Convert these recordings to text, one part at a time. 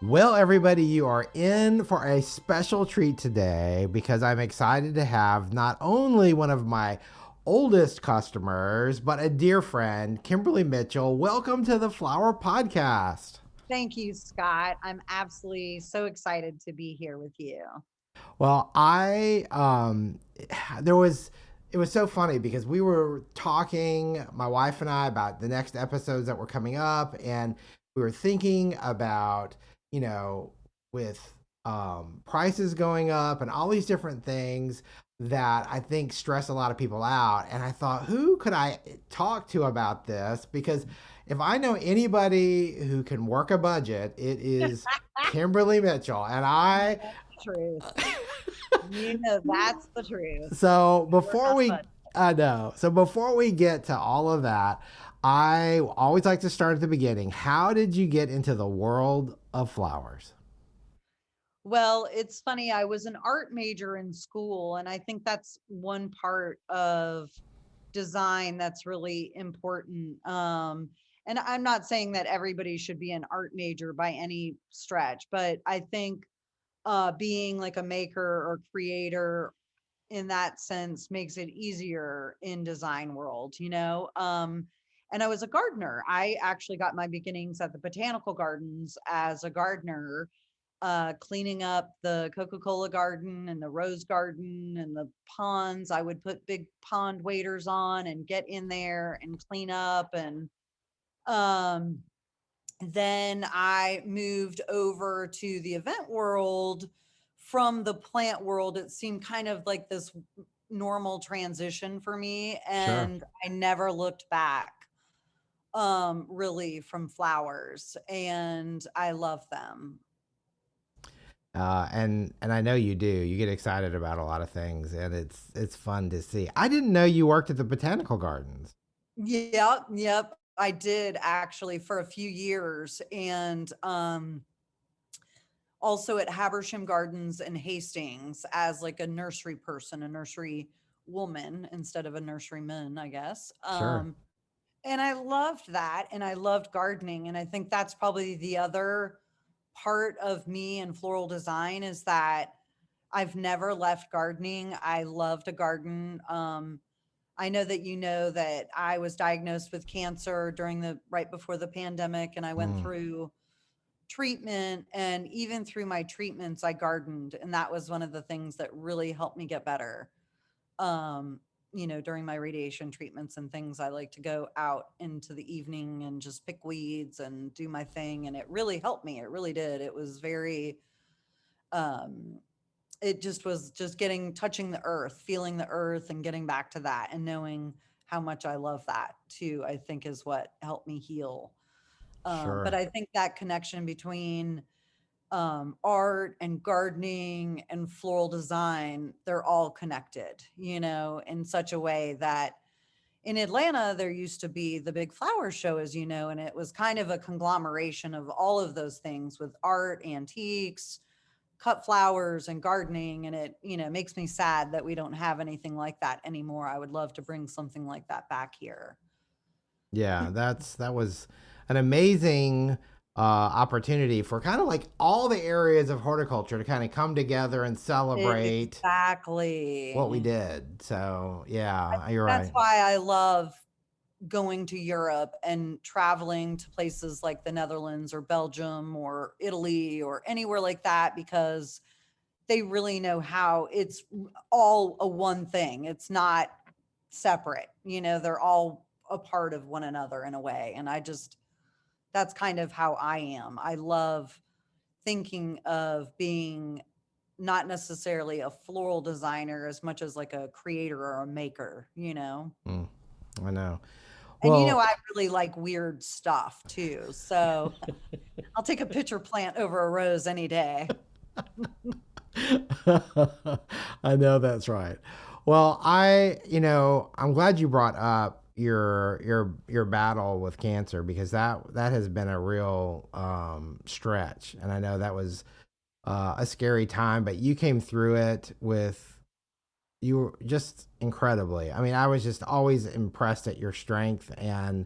Well, everybody, you are in for a special treat today because I'm excited to have not only one of my oldest customers, but a dear friend, Kimberlee Mitchell. Welcome to the Flower Podcast. Thank you, Scott. I'm absolutely so excited to be here with you. Well, there was, it was so funny because we were talking, my wife and I, about the next episodes that were coming up, and we were thinking about, you know, with prices going up and all these different things that I think stress a lot of people out. And I thought, who could I talk to about this? Because if I know anybody who can work a budget, it is Kimberlee Mitchell. And I That's the truth. That's the truth. So We're before on a we, budget. I know. So before we get to all of that, I always like to start at the beginning. How did you get into the world of flowers? Well, it's funny. I was an art major in school, and I think that's one part of design that's really important. And I'm not saying that everybody should be an art major by any stretch, but I think being like a maker or creator in that sense makes it easier in design world. And I was a gardener. I actually got my beginnings at the botanical gardens as a gardener, cleaning up the Coca-Cola garden and the rose garden and the ponds. I would put big pond waders on and get in there and clean up. And um then I moved over to the event world. From the plant world, it seemed kind of like this normal transition for me, Sure. and I never looked back really from flowers, and I love them. And I know you do. You get excited about a lot of things, and it's fun to see. I didn't know you worked at the botanical gardens. Yep. I did actually for a few years, and also at Habersham Gardens in Hastings as like a nursery person, a nursery woman instead of a nurseryman, I guess. Sure. And I loved that, and I loved gardening, and I think that's probably the other part of me and floral design is that I've never left gardening. I love to garden. I know that you know that I was diagnosed with cancer during the right before the pandemic, and I went Mm. through treatment, and even through my treatments I gardened, and that was one of the things that really helped me get better. um During my radiation treatments and things, I like to go out into the evening and just pick weeds and do my thing, and it really helped me. It really did. It was very um it just was just getting touching the earth, feeling the earth and getting back to that, and knowing how much I love that too, I think is what helped me heal. But Sure. I think that connection between art and gardening and floral design, they're all connected, in such a way that in Atlanta, there used to be the big flower show, as you know, and it was kind of a conglomeration of all of those things with art, antiques, cut flowers, and gardening. And it makes me sad that we don't have anything like that anymore. I would love to bring something like that back here. Yeah, that was an amazing opportunity for kind of like all the areas of horticulture to kind of come together and celebrate what we Exactly. did. So yeah, you're That's right. why I love going to Europe and traveling to places like the Netherlands or Belgium or Italy or anywhere like that, because they really know how it's all a one thing. It's not separate. They're all a part of one another in a way. And that's kind of how I am. I love thinking of being not necessarily a floral designer as much as like a creator or a maker. Mm, I know. And Well, I really like weird stuff too. So I'll take a pitcher plant over a rose any day. I know that's right. Well, I'm glad you brought up your battle with cancer because that has been a real stretch, and I know that was a scary time, but you came through it with you were just incredibly. I mean, I was just always impressed at your strength and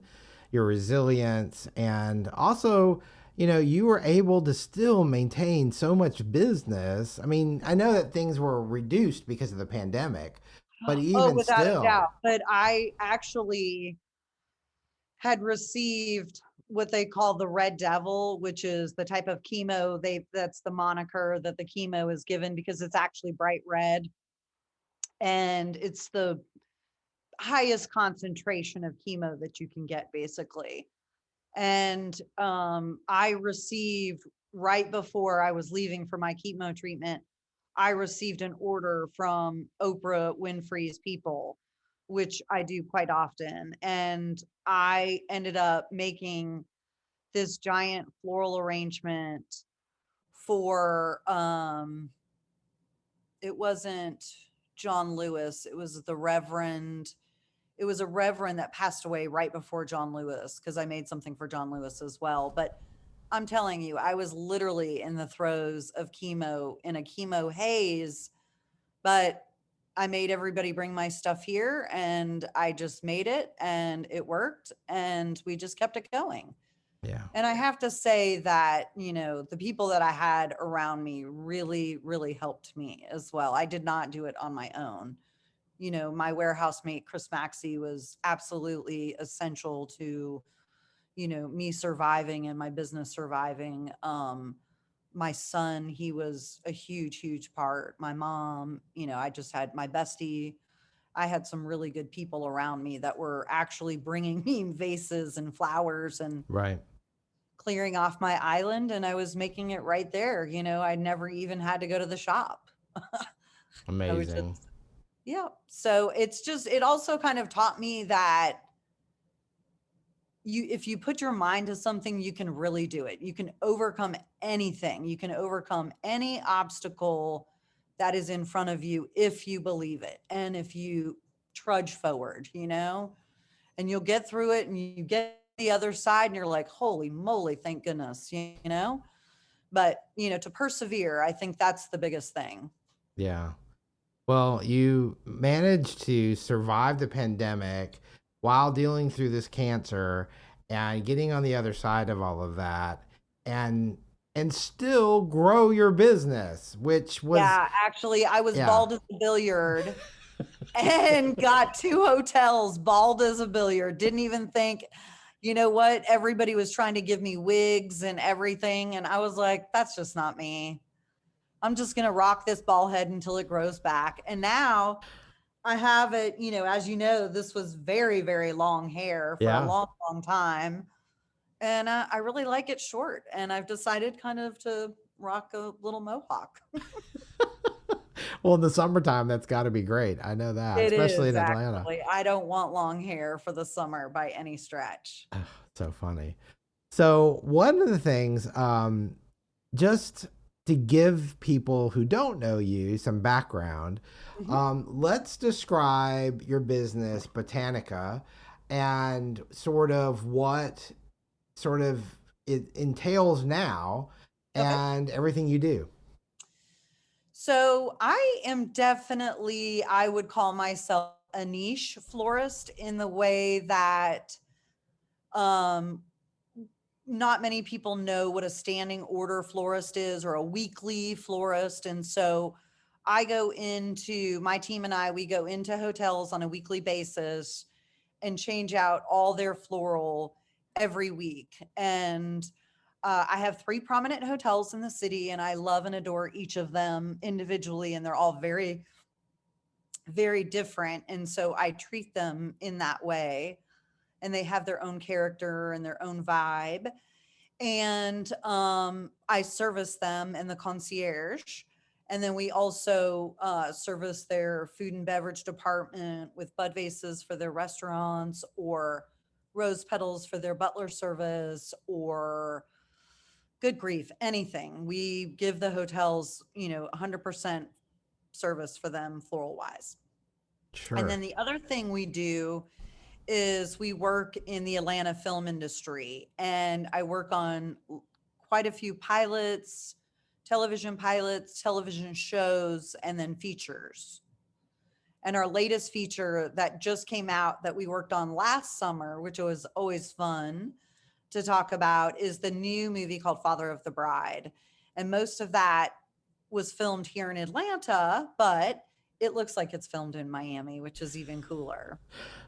your resilience, and also you were able to still maintain so much business. I mean, I know that things were reduced because of the pandemic, but Oh, even without a doubt. still, But I actually had received what they call the red devil, which is the type of chemo that's the moniker that the chemo is given because it's actually bright red and it's the highest concentration of chemo that you can get basically. And I received right before I was leaving for my chemo treatment, I received an order from Oprah Winfrey's people, which I do quite often. And I ended up making this giant floral arrangement for it wasn't John Lewis, it was the Reverend, it was a reverend that passed away right before John Lewis because I made something for John Lewis as well. But I'm telling you, I was literally in the throes of chemo in a chemo haze, but I made everybody bring my stuff here and I just made it and it worked and we just kept it going. yeah, And I have to say that, the people that I had around me really, really helped me as well. I did not do it on my own. My warehouse mate, Chris Maxey, was absolutely essential to, me surviving and my business surviving. My son, he was a huge, huge part. My mom, I just had my bestie. I had some really good people around me that were actually bringing me vases and flowers and right. clearing off my island. And I was making it right there. I never even had to go to the shop. I was just, Amazing. yeah. So it also kind of taught me that if you put your mind to something, you can really do it. You can overcome anything. You can overcome any obstacle that is in front of you if you believe it and if you trudge forward, and you'll get through it and you get the other side and you're like, holy moly, thank goodness, But, to persevere, I think that's the biggest thing. Yeah. Well, you managed to survive the pandemic while dealing through this cancer and getting on the other side of all of that and still grow your business, which was Yeah, actually, I was yeah. bald as a billiard and got two hotels bald as a billiard. Didn't even think, you know what? Everybody was trying to give me wigs and everything. And I was like, that's just not me. I'm just going to rock this ball head until it grows back. And now I have it, as you know, this was very, very long hair for a Yeah. long, long time. And I really like it short. And I've decided kind of to rock a little mohawk. Well, in the summertime that's got to be great. I know that, It especially is in Atlanta. actually. I don't want long hair for the summer by any stretch. Ugh, so funny. So, one of the things just to give people who don't know you some background, Mhm. let's describe your business, Botanica, and sort of what sort of it entails now Okay. and everything you do. So I am definitely, I would call myself a niche florist in the way that um, not many people know what a standing order florist is or a weekly florist. And so my team and we go into hotels on a weekly basis and change out all their floral every week. And I have three prominent hotels in the city, and I love and adore each of them individually, and they're all very, very different. And so I treat them in that way, and they have their own character and their own vibe. And I service them in the concierge. And then we also service their food and beverage department with bud vases for their restaurants or rose petals for their butler service or good grief, anything. We give the hotels, 100% service for them floral wise. And Sure. then the other thing we do is we work in the Atlanta film industry, and I work on quite a few pilots, television shows, and then features. And our latest feature that just came out that we worked on last summer, which was always fun, to talk about is the new movie called Father of the Bride. And most of that was filmed here in Atlanta, but it looks like it's filmed in Miami, which is even cooler.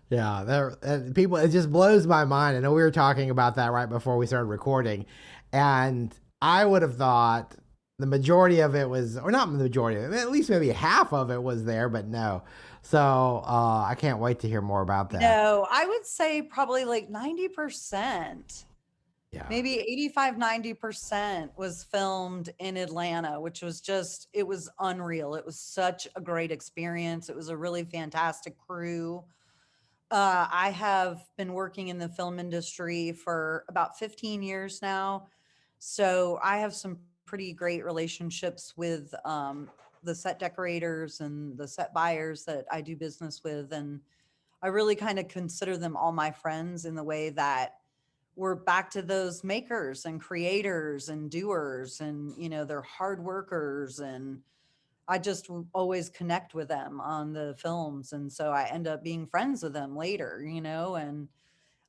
Yeah, people, it just blows my mind. I know we were talking about that right before we started recording, and I would have thought the majority of it was, or not the majority of it, at least maybe half of it was there, but no. So I can't wait to hear more about that. No, I would say probably like 90%. Yeah. Maybe 85, 90% was filmed in Atlanta, which was just, it was unreal. It was such a great experience. It was a really fantastic crew. I have been working in the film industry for about 15 years now. So I have some pretty great relationships with the set decorators and the set buyers that I do business with. And I really kind of consider them all my friends in the way that we're back to those makers and creators and doers, and they're hard workers, and I just always connect with them on the films, and so I end up being friends with them later, and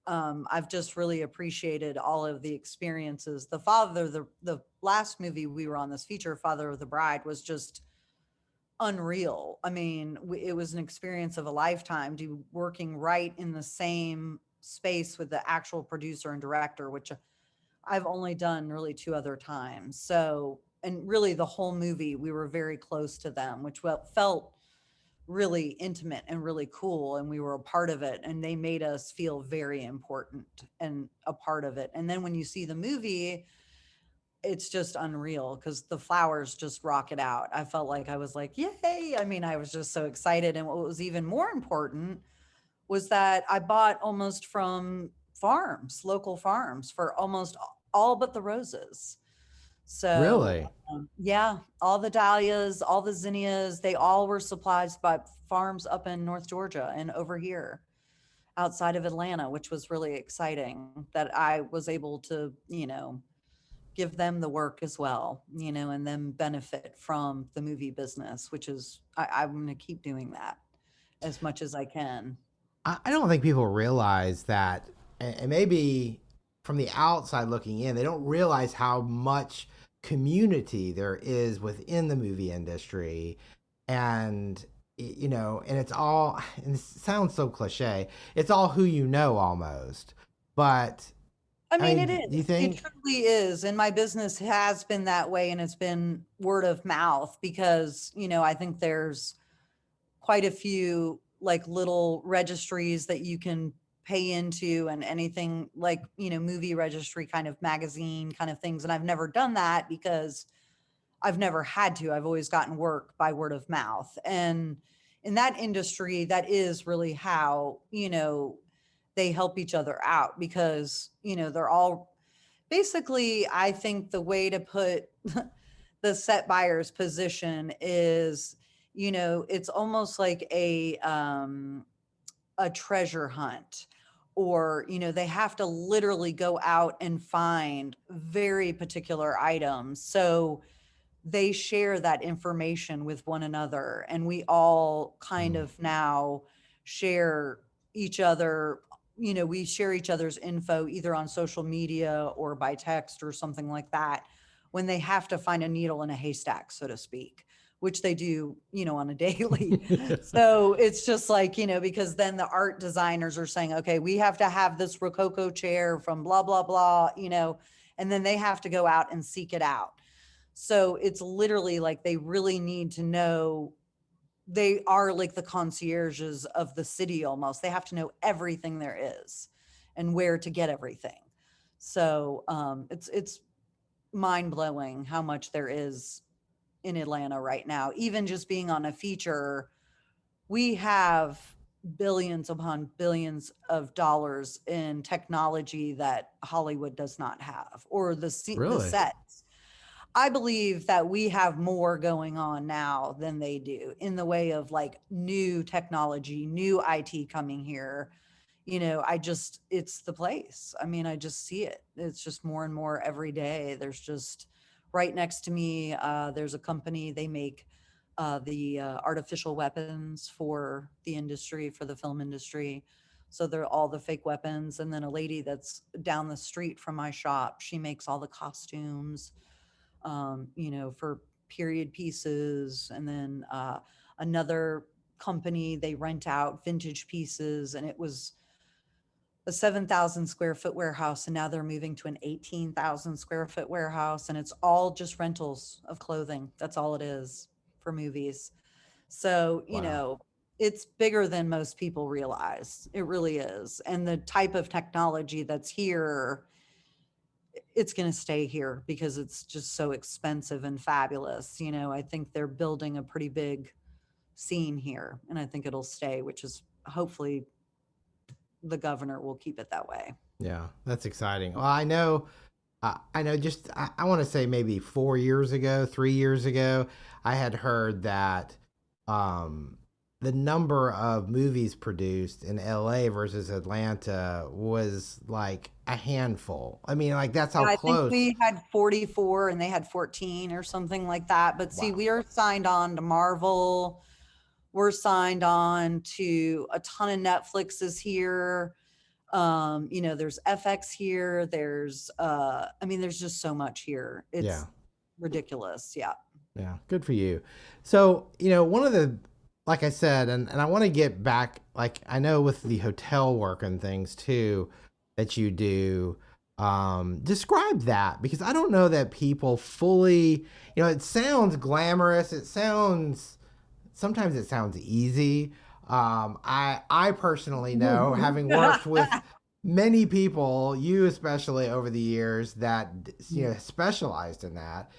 I've just really appreciated all of the experiences. The last movie we were on, this feature, Father of the Bride, was just unreal. I mean, it was an experience of a lifetime, to working right in the same space with the actual producer and director, which I've only done really two other times. So, and really the whole movie, we were very close to them, which felt really intimate and really cool. And we were a part of it, and they made us feel very important and a part of it. And then when you see the movie, it's just unreal because the flowers just rock it out. I felt like I was like, yay. I mean, I was just so excited. And what was even more important was that I bought almost from farms, local farms, for almost all but the roses. So, Really? yeah, all the dahlias, all the zinnias, they all were supplied by farms up in North Georgia and over here outside of Atlanta, which was really exciting that I was able to, give them the work as well, and them benefit from the movie business, which is, I'm going to keep doing that as much as I can. I don't think people realize that, and maybe from the outside looking in, they don't realize how much community there is within the movie industry. And, and it's all, and it sounds so cliche, it's all who you know almost. But, I I mean, it mean, do you is. It think? truly is. And my business has been that way. And it's been word of mouth because, I think there's quite a few like little registries that you can pay into, and anything like, movie registry kind of magazine kind of things. And I've never done that because I've never had to. I've always gotten work by word of mouth. And in that industry, that is really how, they help each other out because, they're all basically, I think the way to put the set buyer's position is, it's almost like a treasure hunt, or they have to literally go out and find very particular items. So they share that information with one another, and we all kind Mm. of now share each other. We share each other's info either on social media or by text or something like that, when they have to find a needle in a haystack, so to speak, which they do, on a daily. So it's just like, because then the art designers are saying, okay, we have to have this Rococo chair from blah, blah, blah, and then they have to go out and seek it out. So it's literally like they really need to know, they are like the concierges of the city almost. They have to know everything there is and where to get everything. So it's mind blowing how much there is in Atlanta right now. Even just being on a feature, we have billions upon billions of dollars in technology that Hollywood does not have, or the Really? sets. I believe that we have more going on now than they do in the way of like new technology, new IT coming here. It's the place. I mean, I just see it. It's just more and more every day. There's just right next to me, there's a company, they make the artificial weapons for the industry, for the film industry. So they're all the fake weapons. And then a lady that's down the street from my shop, she makes all the costumes, for period pieces. And then another company, they rent out vintage pieces. And it was a 7,000 square foot warehouse. And now they're moving to an 18,000 square foot warehouse. And it's all just rentals of clothing. That's all it is for movies. So, Wow. it's bigger than most people realize. It really is. And the type of technology that's here, it's going to stay here because it's just so expensive and fabulous. I think they're building a pretty big scene here, and I think it'll stay, which is hopefully the governor will keep it that way. Yeah, that's exciting. Well, I know just, I want to say maybe 4 years ago, 3 years ago, I had heard that um, the number of movies produced in LA versus Atlanta was like a handful. I mean, like that's how Yeah, I think close. we had 44 and they had 14 or something like that. But see, Wow. we are signed on to Marvel. We're signed on to a ton of Netflixes here. There's FX here. There's just so much here. Yeah. It's ridiculous. Yeah. Yeah, good for you. So, one of the, like I said, and I want to get back, like, I know with the hotel work and things too that you do, describe that because I don't know that people fully, it sounds glamorous. Sometimes it sounds easy. I personally know, having worked with many people, you especially over the years that, specialized in that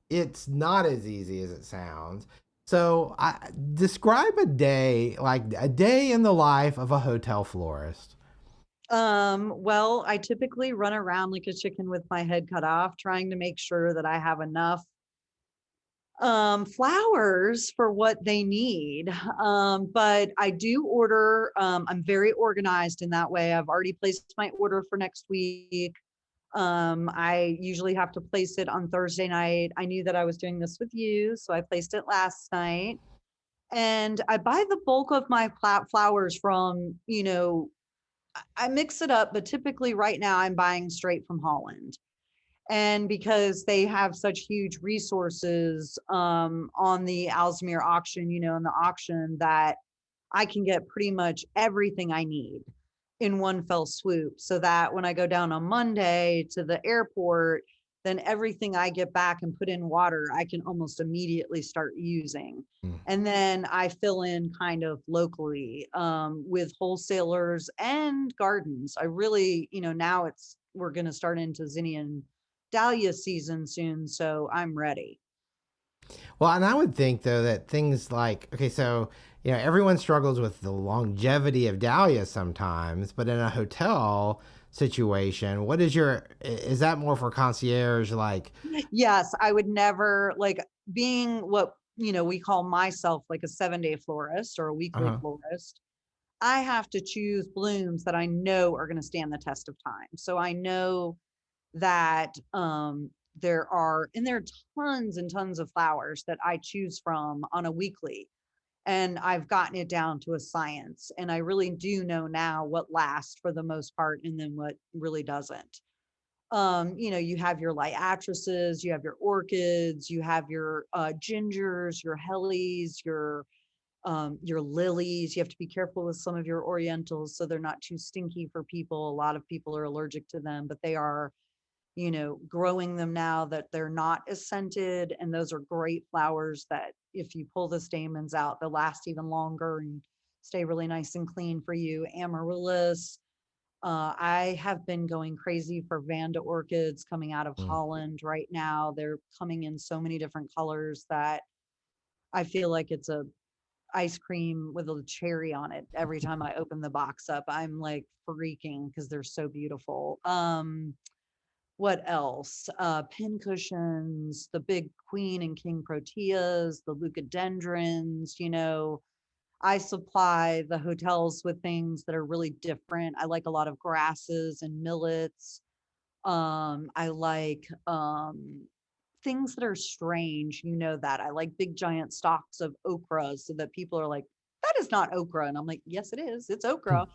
it's not as easy as it sounds. So, describe a day, like a day in the life of a hotel florist. Well, I typically run around like a chicken with my head cut off, trying to make sure that I have enough flowers for what they need. But I do order, I'm very organized in that way. I've already placed my order for next week. I usually have to place it on Thursday night. I knew that I was doing this with you, so I placed it last night. And I buy the bulk of my flowers from, I mix it up, but typically right now I'm buying straight from Holland. And because they have such huge resources on the Alzmere auction, in the auction, that I can get pretty much everything I need in one fell swoop. So that when I go down on Monday to the airport, then everything I get back and put in water, I can almost immediately start using. Mm. And then I fill in kind of locally with wholesalers and gardens. I really, now we're going to start into zinnia and dahlia season soon. So I'm ready. Well, and I would think though that things like, okay, so everyone struggles with the longevity of dahlias sometimes, but in a hotel situation, is that more for concierge? Like, Yes, I would never like being what, we call myself like a 7-day florist or a uh weekly huh, florist. I have to choose blooms that I know are going to stand the test of time. So I know that there are tons and tons of flowers that I choose from on a weekly. And I've gotten it down to a science. And I really do know now what lasts for the most part and then what really doesn't. You have your liatrices, you have your orchids, you have your gingers, your hellies, your lilies. You have to be careful with some of your orientals so they're not too stinky for people. A lot of people are allergic to them, but they are, growing them now that they're not as scented. And those are great flowers that if you pull the stamens out, they'll last even longer and stay really nice and clean for you. Amaryllis. I have been going crazy for Vanda orchids coming out of mm, Holland right now. They're coming in so many different colors that I feel like it's a ice cream with a cherry on it. Every time I open the box up, I'm like freaking because they're so beautiful. What else? Pin cushions, the big queen and king proteas, the leucadendrons, I supply the hotels with things that are really different. I like a lot of grasses and millets. I like things that are strange. You know that. I like big giant stalks of okra so that people are like, that is not okra. And I'm like, yes, it is. It's okra.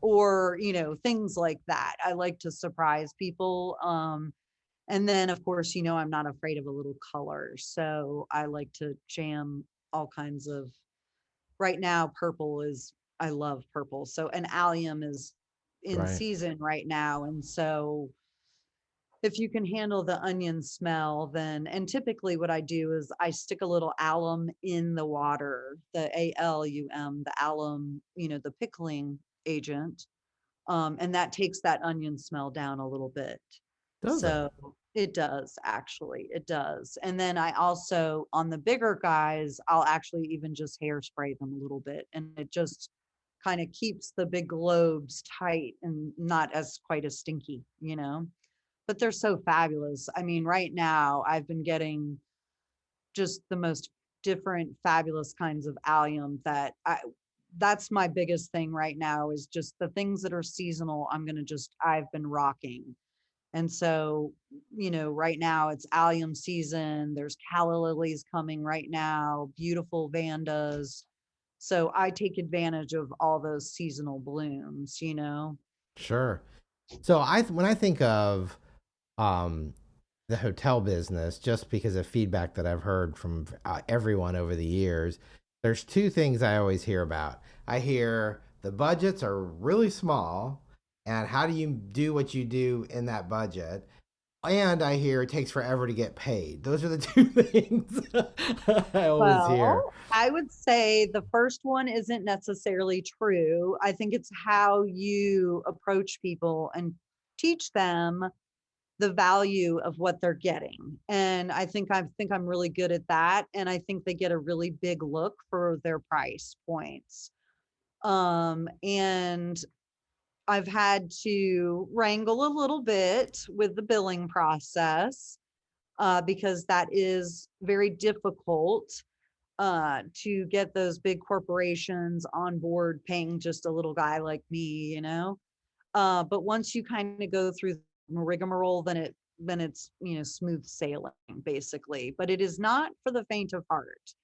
Or, things like that. I like to surprise people. And then, of course, I'm not afraid of a little color. So I like to jam all kinds of, right now, purple is, I love purple. So, an allium is in Right. season right now. And so, if you can handle the onion smell, then, and typically what I do is I stick a little alum in the water, the alum, the alum, the pickling agent. And that takes that onion smell down a little bit. Does it? So it does, actually, it does. And then I also, on the bigger guys, I'll actually even just hairspray them a little bit, and it just kind of keeps the big globes tight and not as quite as stinky. But they're so fabulous. I mean, right now I've been getting just the most different fabulous kinds of allium that that's my biggest thing right now, is just the things that are seasonal. I've been rocking. And so, right now it's allium season. There's calla lilies coming right now, beautiful vandas. So I take advantage of all those seasonal blooms. Sure. So when I think of um, the hotel business, just because of feedback that I've heard from everyone over the years, there's two things I always hear about. I hear the budgets are really small, and how do you do what you do in that budget? And I hear it takes forever to get paid. Those are the two things I always hear. Well, I would say the first one isn't necessarily true. I think it's how you approach people and teach them the value of what they're getting. And I think I'm really good at that. And I think they get a really big look for their price points. And I've had to wrangle a little bit with the billing process, because that is very difficult, to get those big corporations on board paying just a little guy like me. But once you kind of go through the rigmarole, then it's smooth sailing, basically. But it is not for the faint of heart.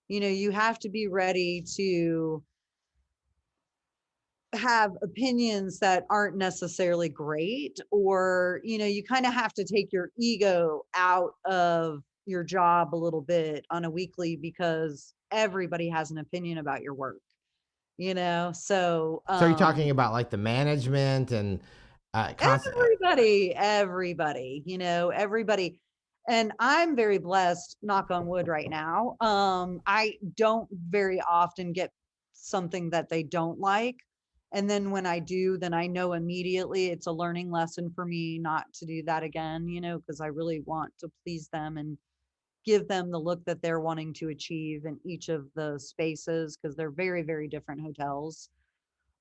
You have to be ready to have opinions that aren't necessarily great, or you kind of have to take your ego out of your job a little bit on a weekly, because everybody has an opinion about your work. So So you're talking about like the management and constant. everybody. And I'm very blessed, knock on wood, right now. I don't very often get something that they don't like. And then when I do, then I know immediately it's a learning lesson for me not to do that again, because I really want to please them and give them the look that they're wanting to achieve in each of the spaces, because they're very, very different hotels.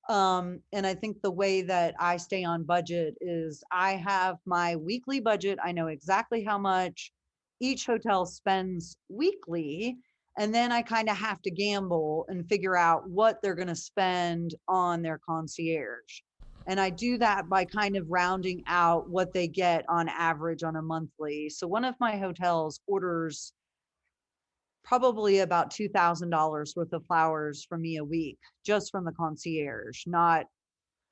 And I think the way that I stay on budget is I have my weekly budget. I know exactly how much each hotel spends weekly. And then I kind of have to gamble and figure out what they're going to spend on their concierge. And I do that by kind of rounding out what they get on average on a monthly. So one of my hotels orders probably about $2,000 worth of flowers from me a week, just from the concierge, not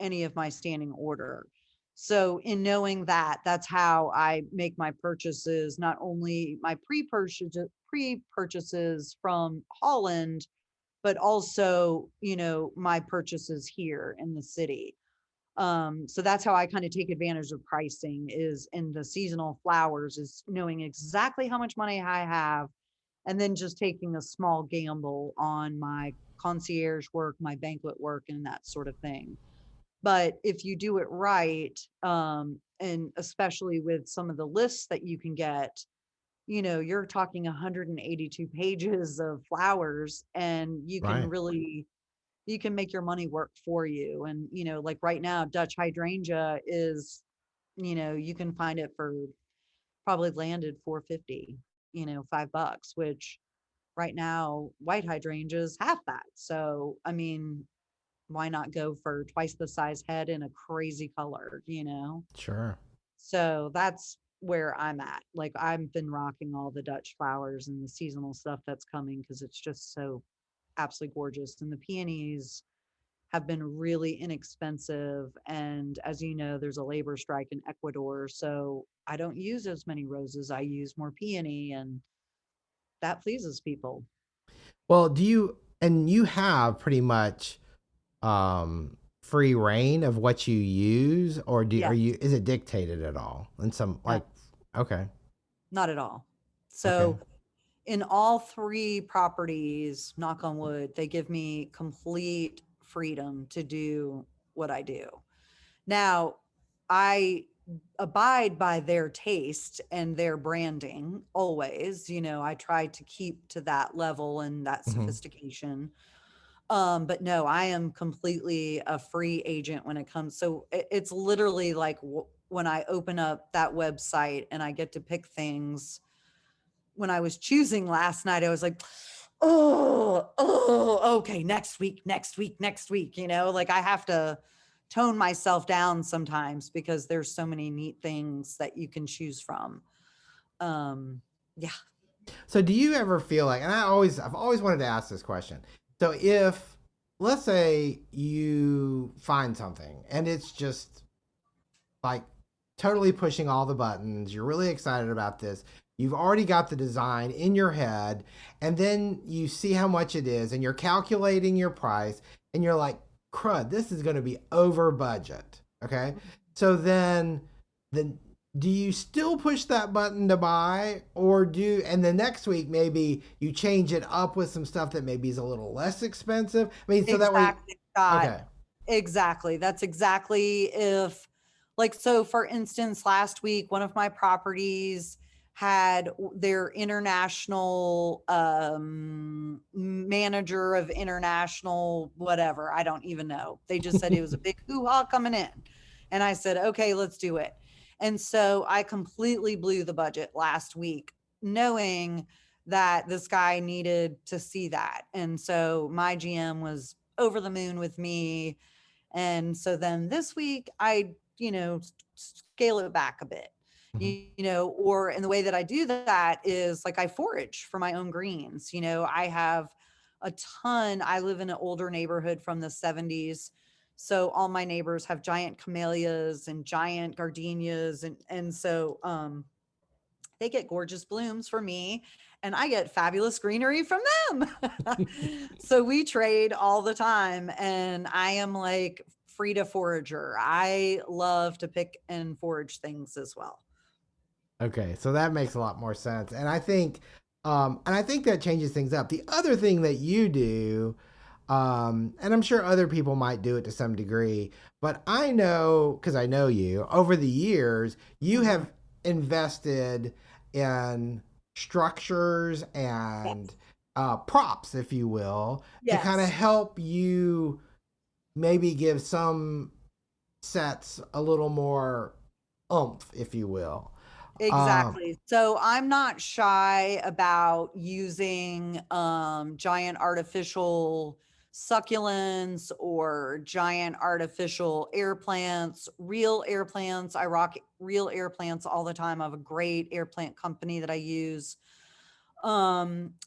any of my standing order. So in knowing that, that's how I make my purchases, not only my pre-purchases from Holland, but also, my purchases here in the city. So that's how I kind of take advantage of pricing, is in the seasonal flowers, is knowing exactly how much money I have, and then just taking a small gamble on my concierge work, my banquet work, and that sort of thing. But if you do it right, and especially with some of the lists that you can get, you're talking 182 pages of flowers, and Right. you can make your money work for you. And, like right now, Dutch hydrangea is, you can find it for probably landed 450, $5, which right now white hydrangeas half that. So, I mean, why not go for twice the size head in a crazy color? Sure. So that's where I'm at. Like, I've been rocking all the Dutch flowers and the seasonal stuff that's coming, because it's just so absolutely gorgeous. And the peonies have been really inexpensive. And as you know, there's a labor strike in Ecuador. So I don't use as many roses. I use more peony, and that pleases people. Well, and you have pretty much free reign of what you use, or are Yes. you, is it dictated at all in some No, like, okay, not at all. okay. So in all three properties, knock on wood, they give me complete freedom to do what I do. Now, I abide by their taste and their branding always. I try to keep to that level and that Hmm. sophistication. But no, I am completely a free agent when it comes. So it's literally like when I open up that website and I get to pick things. When I was choosing last night, I was like, okay, next week, next week, next week. Like I have to tone myself down sometimes because there's so many neat things that you can choose from. Um, yeah. So do you ever feel like, and I've always wanted to ask this question. So if, let's say you find something and it's just like totally pushing all the buttons, you're really excited about this, you've already got the design in your head, and then you see how much it is and you're calculating your price and you're like, crud, this is going to be over budget. Okay. So then do you still push that button to buy, or and the next week maybe you change it up with some stuff that maybe is a little less expensive? I mean, so that way, Exactly, Scott. okay. Exactly. That's exactly if, like, so for instance, last week, one of my properties had their international manager of international whatever. I don't even know. They just said it was a big hoo ha coming in. And I said, okay, let's do it. And so I completely blew the budget last week, knowing that this guy needed to see that. And so my GM was over the moon with me. And so then this week I, scale it back a bit, Mhm. or in the way that I do that is like I forage for my own greens. I have a ton. I live in an older neighborhood from the 70s. So all my neighbors have giant camellias and giant gardenias. And so they get gorgeous blooms for me and I get fabulous greenery from them. So we trade all the time and I am like Frida forager. I love to pick and forage things as well. Okay, so that makes a lot more sense. And I think that changes things up. The other thing that you do, and I'm sure other people might do it to some degree, but I know, because I know you, over the years, you Mhm. have invested in structures Yes. and props, if you will, to kind of Yes. help you maybe give some sets a little more oomph, if you will. Um, Exactly. So I'm not shy about using giant artificial succulents or giant artificial air plants, real air plants. I rock real air plants all the time. I have a great air plant company that I use.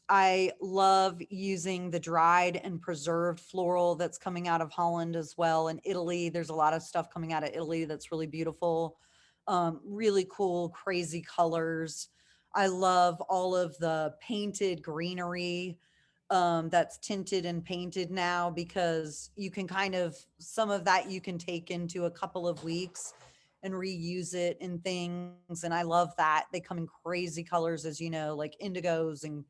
I love using the dried and preserved floral that's coming out of Holland as well. In Italy, there's a lot of stuff coming out of Italy that's really beautiful. Really cool, crazy colors. I love all of the painted greenery that's tinted and painted now because you can kind of, some of that you can take into a couple of weeks and reuse it in things. And I love that. They come in crazy colors, as you know, like indigos and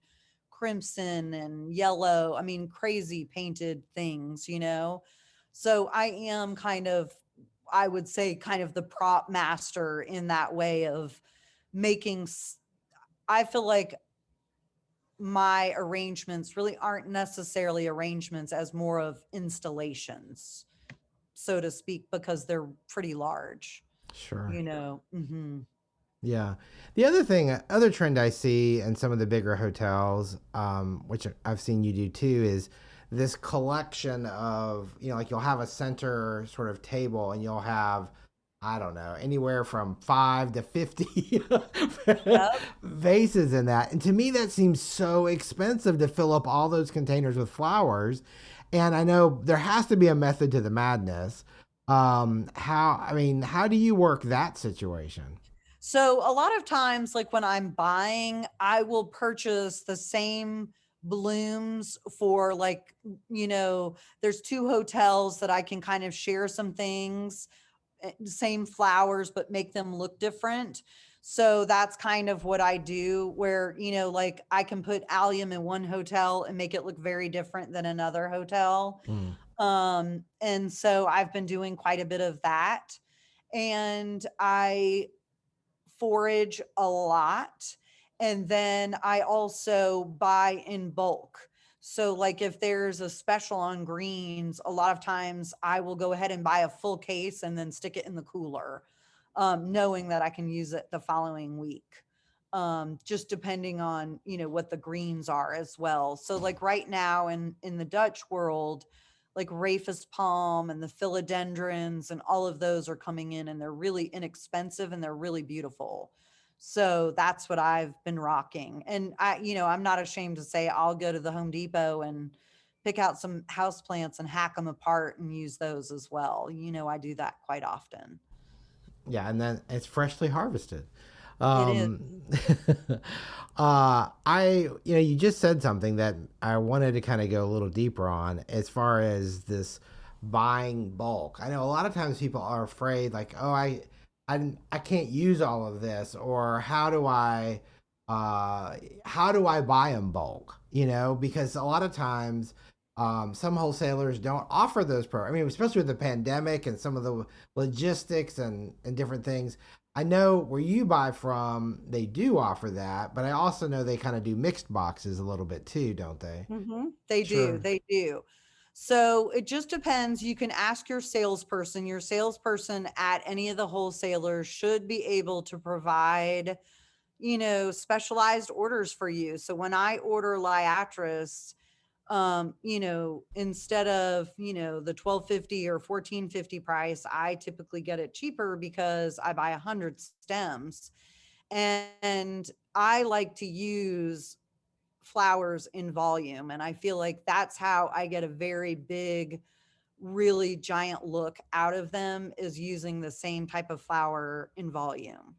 crimson and yellow. I mean, crazy painted things. So I am kind of, I would say, kind of the prop master in that way of making. I feel like my arrangements really aren't necessarily arrangements as more of installations, so to speak, because they're pretty large, sure. you know. Hmm. Yeah. The other thing, other trend I see in some of the bigger hotels, which I've seen you do too, is this collection of, like you'll have a center sort of table and you'll have I don't know, anywhere from 5 to 50 Yep. vases in that. And to me, that seems so expensive to fill up all those containers with flowers. And I know there has to be a method to the madness. I mean, how do you work that situation? So a lot of times, like when I'm buying, I will purchase the same blooms for like, there's two hotels that I can kind of share some things, same flowers, but make them look different. So that's kind of what I do where, like I can put allium in one hotel and make it look very different than another hotel. Mm. And so I've been doing quite a bit of that. And I forage a lot. And then I also buy in bulk. So, like, if there's a special on greens, a lot of times I will go ahead and buy a full case and then stick it in the cooler, knowing that I can use it the following week. Just depending on what the greens are as well. So, like right now in the Dutch world, like Rafus palm and the philodendrons and all of those are coming in and they're really inexpensive and they're really beautiful. So that's what I've been rocking. And I'm not ashamed to say I'll go to the Home Depot and pick out some house plants and hack them apart and use those as well. I do that quite often. Yeah, and then it's freshly harvested. It is. Um, you just said something that I wanted to kind of go a little deeper on as far as this buying bulk. I know a lot of times people are afraid, like, oh, I can't use all of this, or how do I buy in bulk? Because a lot of times some wholesalers don't offer those programs. I mean, especially with the pandemic and some of the logistics and different things. I know where you buy from, they do offer that, but I also know they kind of do mixed boxes a little bit too, don't they? They do. Sure. They do. So it just depends. You can ask your salesperson. Your salesperson at any of the wholesalers should be able to provide, specialized orders for you. So when I order Liatris, instead of, the 1250 or 1450 price, I typically get it cheaper because I buy 100 stems. And I like to use flowers in volume. And I feel like that's how I get a very big, really giant look out of them is using the same type of flower in volume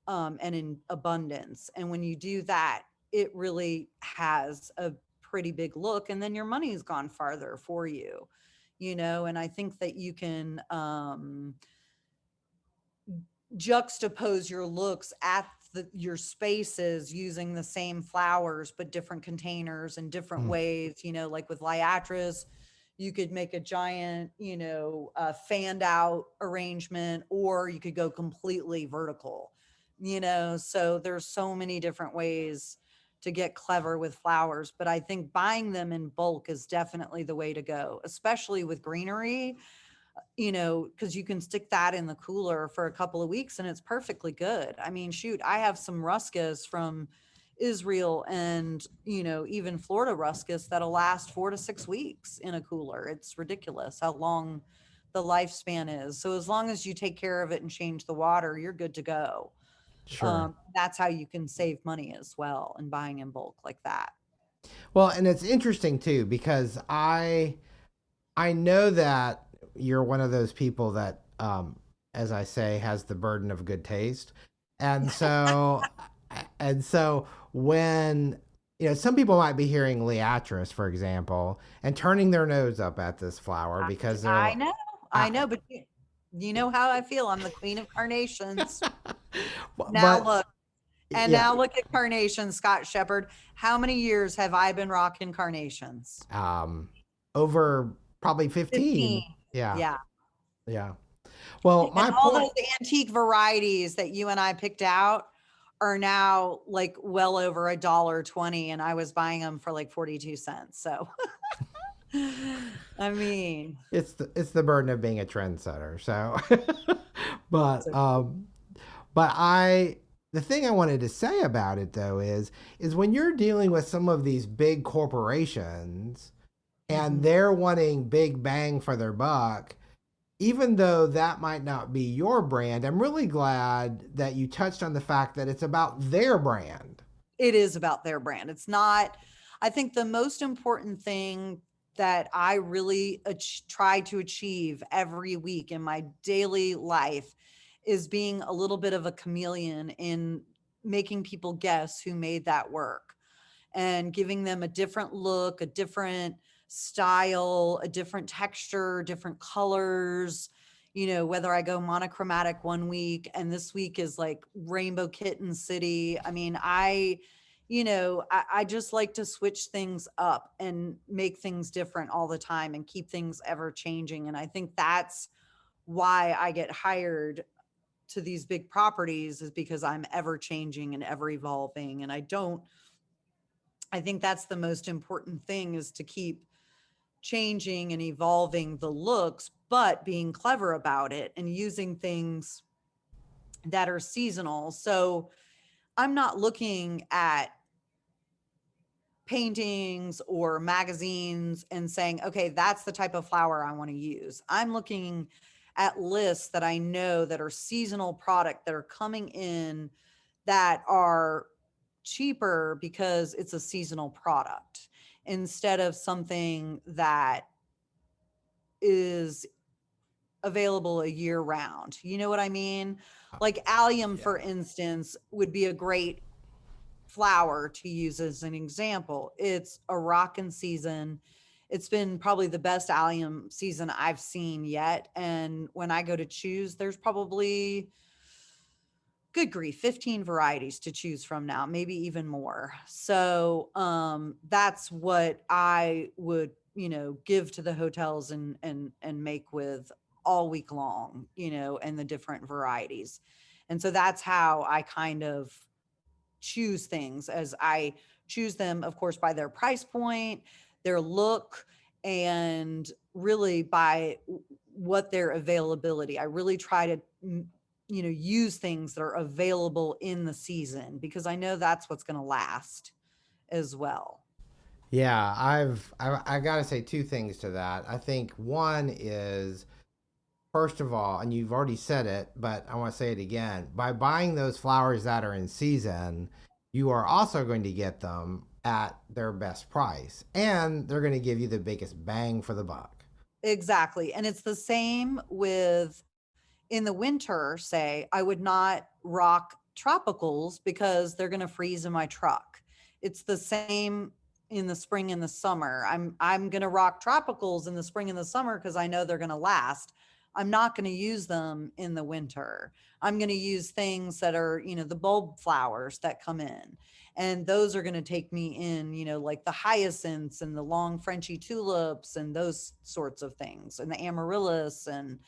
and in abundance. And when you do that, it really has a pretty big look. And then your money's gone farther for you, and I think that you can juxtapose your looks at your spaces using the same flowers but different containers and different Mm, ways, like with Liatris you could make a giant, fanned out arrangement, or you could go completely vertical, so there's so many different ways to get clever with flowers. But I think buying them in bulk is definitely the way to go, especially with greenery, because you can stick that in the cooler for a couple of weeks and it's perfectly good. I mean, shoot, I have some ruscas from Israel and, even Florida ruscas that'll last 4 to 6 weeks in a cooler. It's ridiculous how long the lifespan is. So as long as you take care of it and change the water, you're good to go. sure. That's how you can save money as well in buying in bulk like that. Well, and it's interesting too because I know that you're one of those people that, as I say, has the burden of good taste, and so when some people might be hearing Leatris, for example, and turning their nose up at this flower I, because I know, I, I know, but you know how I feel. I'm the queen of carnations. Now but look, and yeah, now look at carnations, Scott Shepherd. How many years have I been rocking carnations? um, over probably 15. 15. Yeah, Yeah. yeah. Well, And my all point. those antique varieties that you and I picked out are now like well over $1.20, and I was buying them for like 42 cents. So I mean, It's the burden of being a trendsetter. So, but so but I the thing I wanted to say about it though is when you're dealing with some of these big corporations and mhm. they're wanting big bang for their buck, even though that might not be your brand, I'm really glad that you touched on the fact that it's about their brand. It is about their brand. It's not, I think the most important thing that I really try to achieve every week in my daily life is being a little bit of a chameleon in making people guess who made that work and giving them a different look, a different style, a different texture, different colors. Whether I go monochromatic one week and this week is like Rainbow Kitten City. I mean, I just like to switch things up and make things different all the time and keep things ever changing. And I think that's why I get hired to these big properties, is because I'm ever changing and ever evolving. And I think that's the most important thing, is to keep changing and evolving the looks, but being clever about it and using things that are seasonal. So I'm not looking at paintings or magazines and saying, okay, that's the type of flower I want to use. I'm looking at lists that I know that are seasonal product that are coming in that are cheaper because it's a seasonal product, instead of something that is available a year round. You know what I mean? Like allium, Yeah. for instance, would be a great flower to use as an example. It's a rockin' season. It's been probably the best allium season I've seen yet. And when I go to choose, there's probably, good grief, 15 varieties to choose from now, maybe even more. So that's what I would, give to the hotels and make with all week long, and the different varieties. And so that's how I kind of choose things, as I choose them, of course, by their price point, their look, and really by what their availability. I really try to use things that are available in the season, because I know that's what's going to last as well. Yeah, I got to say two things to that. I think one is, first of all, and you've already said it, but I want to say it again. By buying those flowers that are in season, you are also going to get them at their best price, and they're going to give you the biggest bang for the buck. Exactly. And it's the same with, in the winter, say, I would not rock tropicals because they're going to freeze in my truck. It's the same in the spring and the summer. I'm going to rock tropicals in the spring and the summer because I know they're going to last. I'm not going to use them in the winter. I'm going to use things that are, the bulb flowers that come in. And those are going to take me in, like the hyacinths and the long Frenchy tulips and those sorts of things, and the amaryllis. And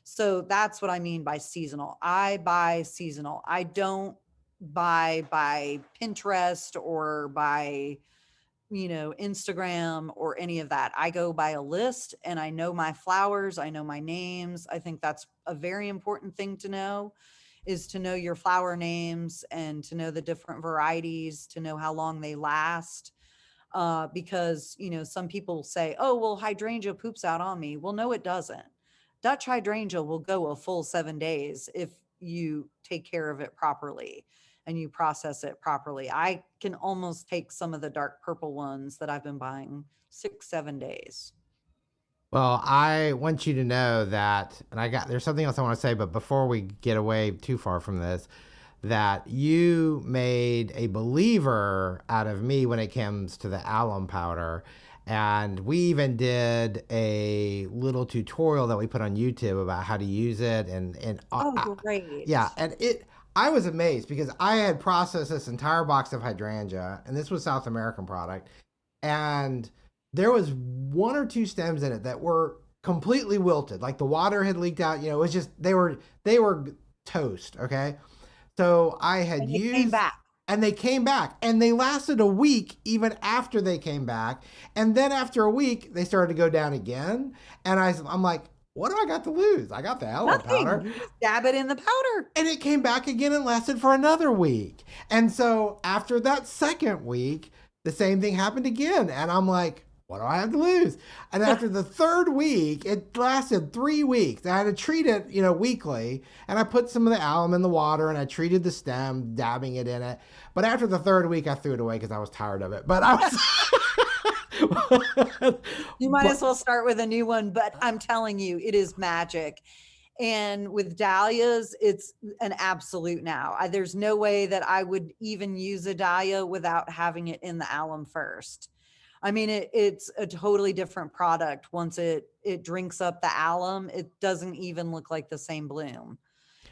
so that's what I mean by seasonal. I buy seasonal. I don't buy by Pinterest or by, Instagram or any of that. I go by a list and I know my flowers. I know my names. I think that's a very important thing to know, is to know your flower names and to know the different varieties, to know how long they last. Because, some people say, oh, well, hydrangea poops out on me. Well, no, it doesn't. Dutch hydrangea will go a full 7 days if you take care of it properly and you process it properly. I can almost take some of the dark purple ones that I've been buying 6, 7 days. Well, I want you to know that, and there's something else I want to say, but before we get away too far from this, that you made a believer out of me when it comes to the alum powder. And we even did a little tutorial that we put on YouTube about how to use it. Oh, great. Yeah, and I was amazed because I had processed this entire box of hydrangea, and this was South American product, and there was one or two stems in it that were completely wilted, like the water had leaked out. It was just they were toast. Okay, so I had And it came used, back. and they came back, and they lasted a week even after they came back, and then after a week they started to go down again, and I'm like, what do I got to lose? I got the alum Nothing. powder. You just dab it in the powder. And it came back again and lasted for another week. And so after that second week, the same thing happened again. And I'm like, what do I have to lose? And after the third week, it lasted 3 weeks. I had to treat it, weekly. And I put some of the alum in the water and I treated the stem, dabbing it in it. But after the third week, I threw it away because I was tired of it. But I was. You might but as well start with a new one, but I'm telling you, it is magic. And with dahlias, it's an absolute now. There's no way that I would even use a dahlia without having it in the alum first. I mean, it's a totally different product. Once it drinks up the alum, it doesn't even look like the same bloom.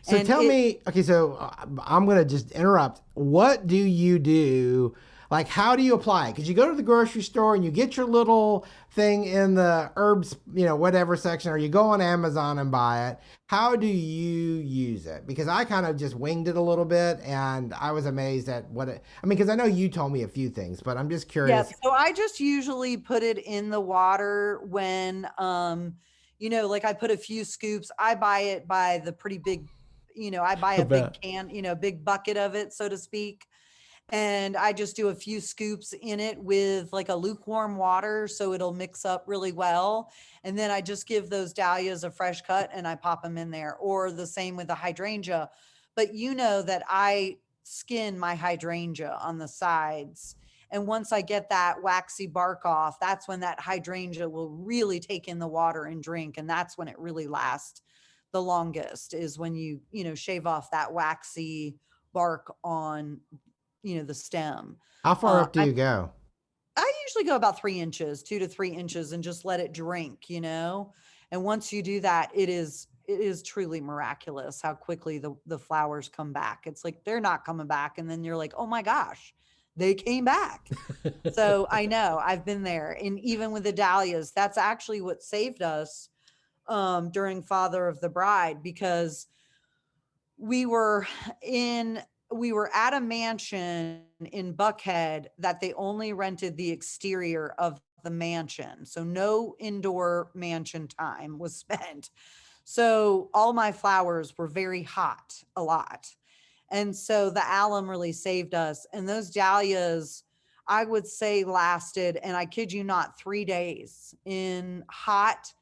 So And tell me, okay, so I'm going to just interrupt. What do you do? Like, how do you apply it? Because you go to the grocery store and you get your little thing in the herbs, whatever section, or you go on Amazon and buy it. How do you use it? Because I kind of just winged it a little bit and I was amazed at because I know you told me a few things, but I'm just yeah, curious. so I just usually put it in the water when like I put a few scoops. I buy it by the pretty big, I buy I a big bet. can, big bucket of it, so to speak. And I just do a few scoops in it with like a lukewarm water so it'll mix up really well. And then I just give those dahlias a fresh cut and I pop them in there, or the same with the hydrangea. But you know that I skin my hydrangea on the sides. And once I get that waxy bark off, that's when that hydrangea will really take in the water and drink. And that's when it really lasts the longest, is when shave off that waxy bark on the stem. How far Uh, up do I you go? I usually go about 3 inches, 2 to 3 inches, and just let it drink. And once you do that, it is truly miraculous how quickly the flowers come back. It's like they're not coming back, and then you're like, oh my gosh, they came back. So I know I've been there, and even with the dahlias, that's actually what saved us during Father of the Bride, because we were in we were at a mansion in Buckhead that they only rented the exterior of the mansion. So no indoor mansion time was spent. So all my flowers were very hot a lot. And so the alum really saved us. And those dahlias, I would say, lasted, and I kid you not, 3 days in hot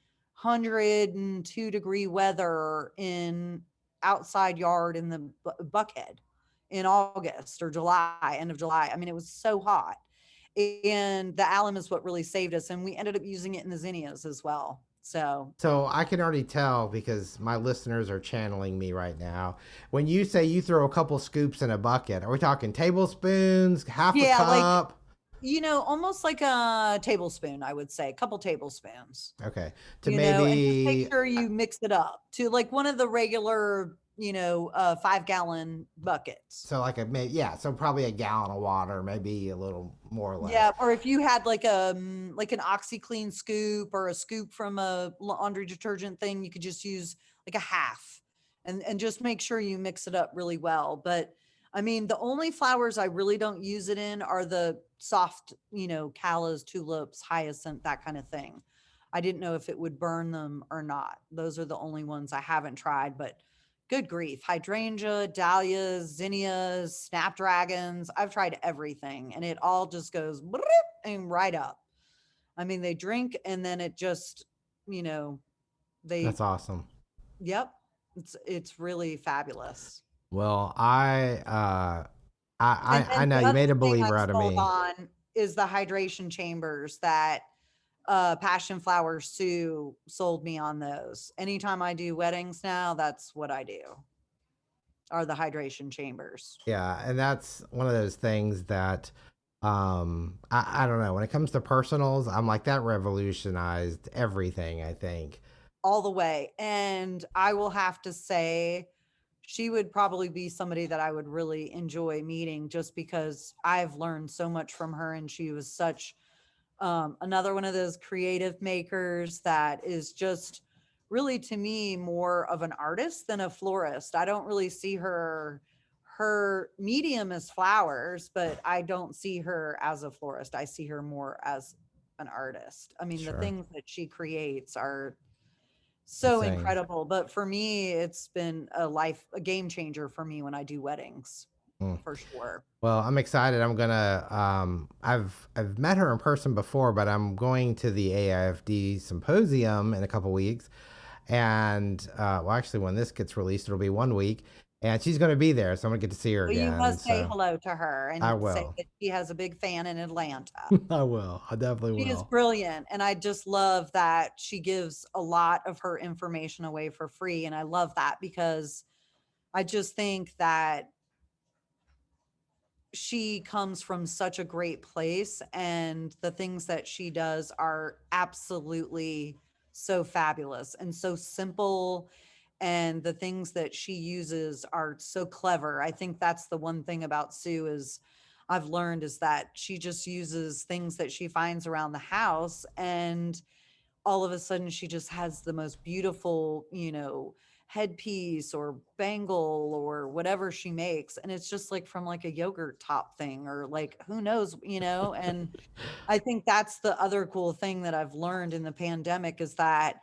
102-degree weather in outside yard in the Buckhead in August or July, end of July. I mean, it was so hot. And the alum is what really saved us. And we ended up using it in the zinnias as well. So So I can already tell because my listeners are channeling me right now. When you say you throw a couple scoops in a bucket, are we talking tablespoons, half a yeah, like, cup? almost like a tablespoon, I would say, a couple tablespoons, Okay. To and just make maybe, sure you mix it up to like one of the regular, 5-gallon buckets. so like yeah, so probably a gallon of water, maybe a little more or Yeah, less. or if you had like an OxyClean scoop or a scoop from a laundry detergent thing, you could just use like a half, and just make sure you mix it up really well. But I mean, the only flowers I really don't use it in are the soft, callas, tulips, hyacinth, that kind of thing. I didn't know if it would burn them or not. Those are the only ones I haven't tried, but good grief. Hydrangea, dahlias, zinnias, snapdragons. I've tried everything and it all just goes and right up. I mean, they drink and then it just, you know, they, That's awesome. yep, it's really fabulous. Well, And I then know the you other made a thing believer I'm out of sold me. on is the hydration chambers that Passion Flower Sue sold me on those. Anytime I do weddings now, that's what I do, are the hydration chambers. Yeah, and that's one of those things that I don't know. When it comes to personals, I'm like that revolutionized everything, I think. All the way. And I will have to say, she would probably be somebody that I would really enjoy meeting, just because I've learned so much from her. And she was such another one of those creative makers that is just really, to me, more of an artist than a florist. I don't really see her medium as flowers, but I don't see her as a florist. I see her more as an artist. I mean, the Sure. things that she creates are so Insane. incredible. But for me, it's been a game changer for me when I do weddings. Mm. for sure. Well, I'm excited. I'm gonna. I've met her in person before, but I'm going to the AIFD symposium in a couple weeks, and well, actually, when this gets released, it'll be 1 week, and she's going to be there, so I'm gonna get to see her Well, you again. must say So hello to her I and say will. that she has a big fan in Atlanta. I will. I definitely She is will. brilliant, and I just love that she gives a lot of her information away for free, and I love that because I just think that she comes from such a great place, and the things that she does are absolutely so fabulous and so simple, and the things that she uses are so clever. I think that's the one thing about Sue is I've learned is that she just uses things that she finds around the house, and all of a sudden she just has the most beautiful, headpiece or bangle or whatever she makes. And it's just like from like a yogurt top thing or like who knows, and I think that's the other cool thing that I've learned in the pandemic is that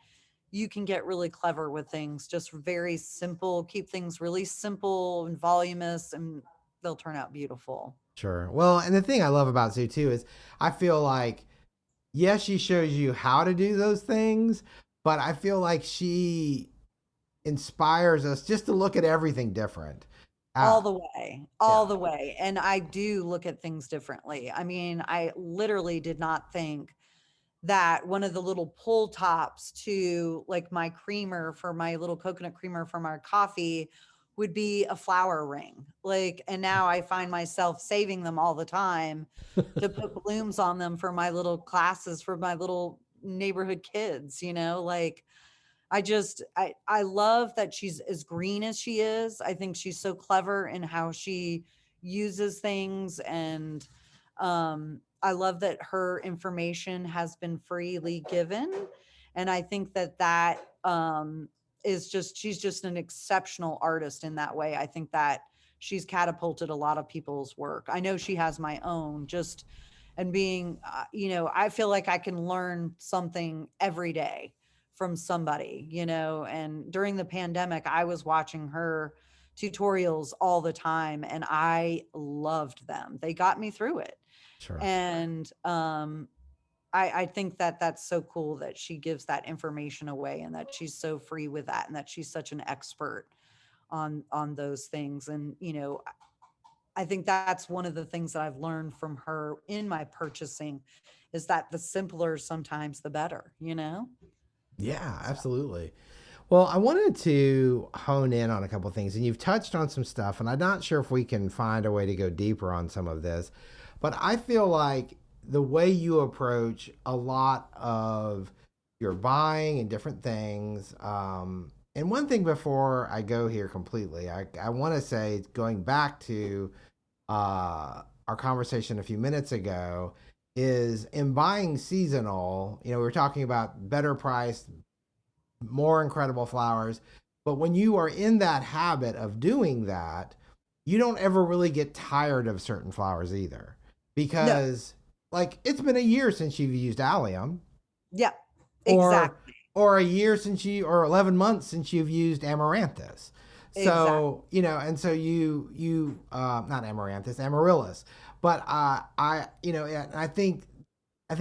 you can get really clever with things, just very simple, keep things really simple and voluminous, and they'll turn out beautiful. Sure. Well, and the thing I love about Sue too is I feel like yes, she shows you how to do those things, but I feel like she inspires us just to look at everything different. All Uh, the way, yeah. all the way. And I do look at things differently. I mean, I literally did not think that one of the little pull tops to like my creamer for my little coconut creamer for my coffee would be a flower ring. Like, and now I find myself saving them all the time to put blooms on them for my little classes for my little neighborhood kids, like I love that she's as green as she is. I think she's so clever in how she uses things, and I love that her information has been freely given, and I think that is just she's just an exceptional artist in that way. I think that she's catapulted a lot of people's work. I know she has my own just and being I feel like I can learn something every day from somebody, and during the pandemic, I was watching her tutorials all the time and I loved them. They got me through it. Sure. And I think that that's so cool that she gives that information away and that she's so free with that and that she's such an expert on those things. And, I think that's one of the things that I've learned from her in my purchasing is that the simpler sometimes the better, Yeah, So, absolutely. Well, I wanted to hone in on a couple things, and you've touched on some stuff, and I'm not sure if we can find a way to go deeper on some of this, but I feel like the way you approach a lot of your buying and different things, and one thing before I go here completely, I want to say, going back to our conversation a few minutes ago, is in buying seasonal, we were talking about better price, more incredible flowers. But when you are in that habit of doing that, you don't ever really get tired of certain flowers either. no, Because like it's been a year since you've used allium yeah, or exactly. or a year since you or 11 months since you've used amaranthus. Exactly. So, and so you not amaranthus, amaryllis. But and I think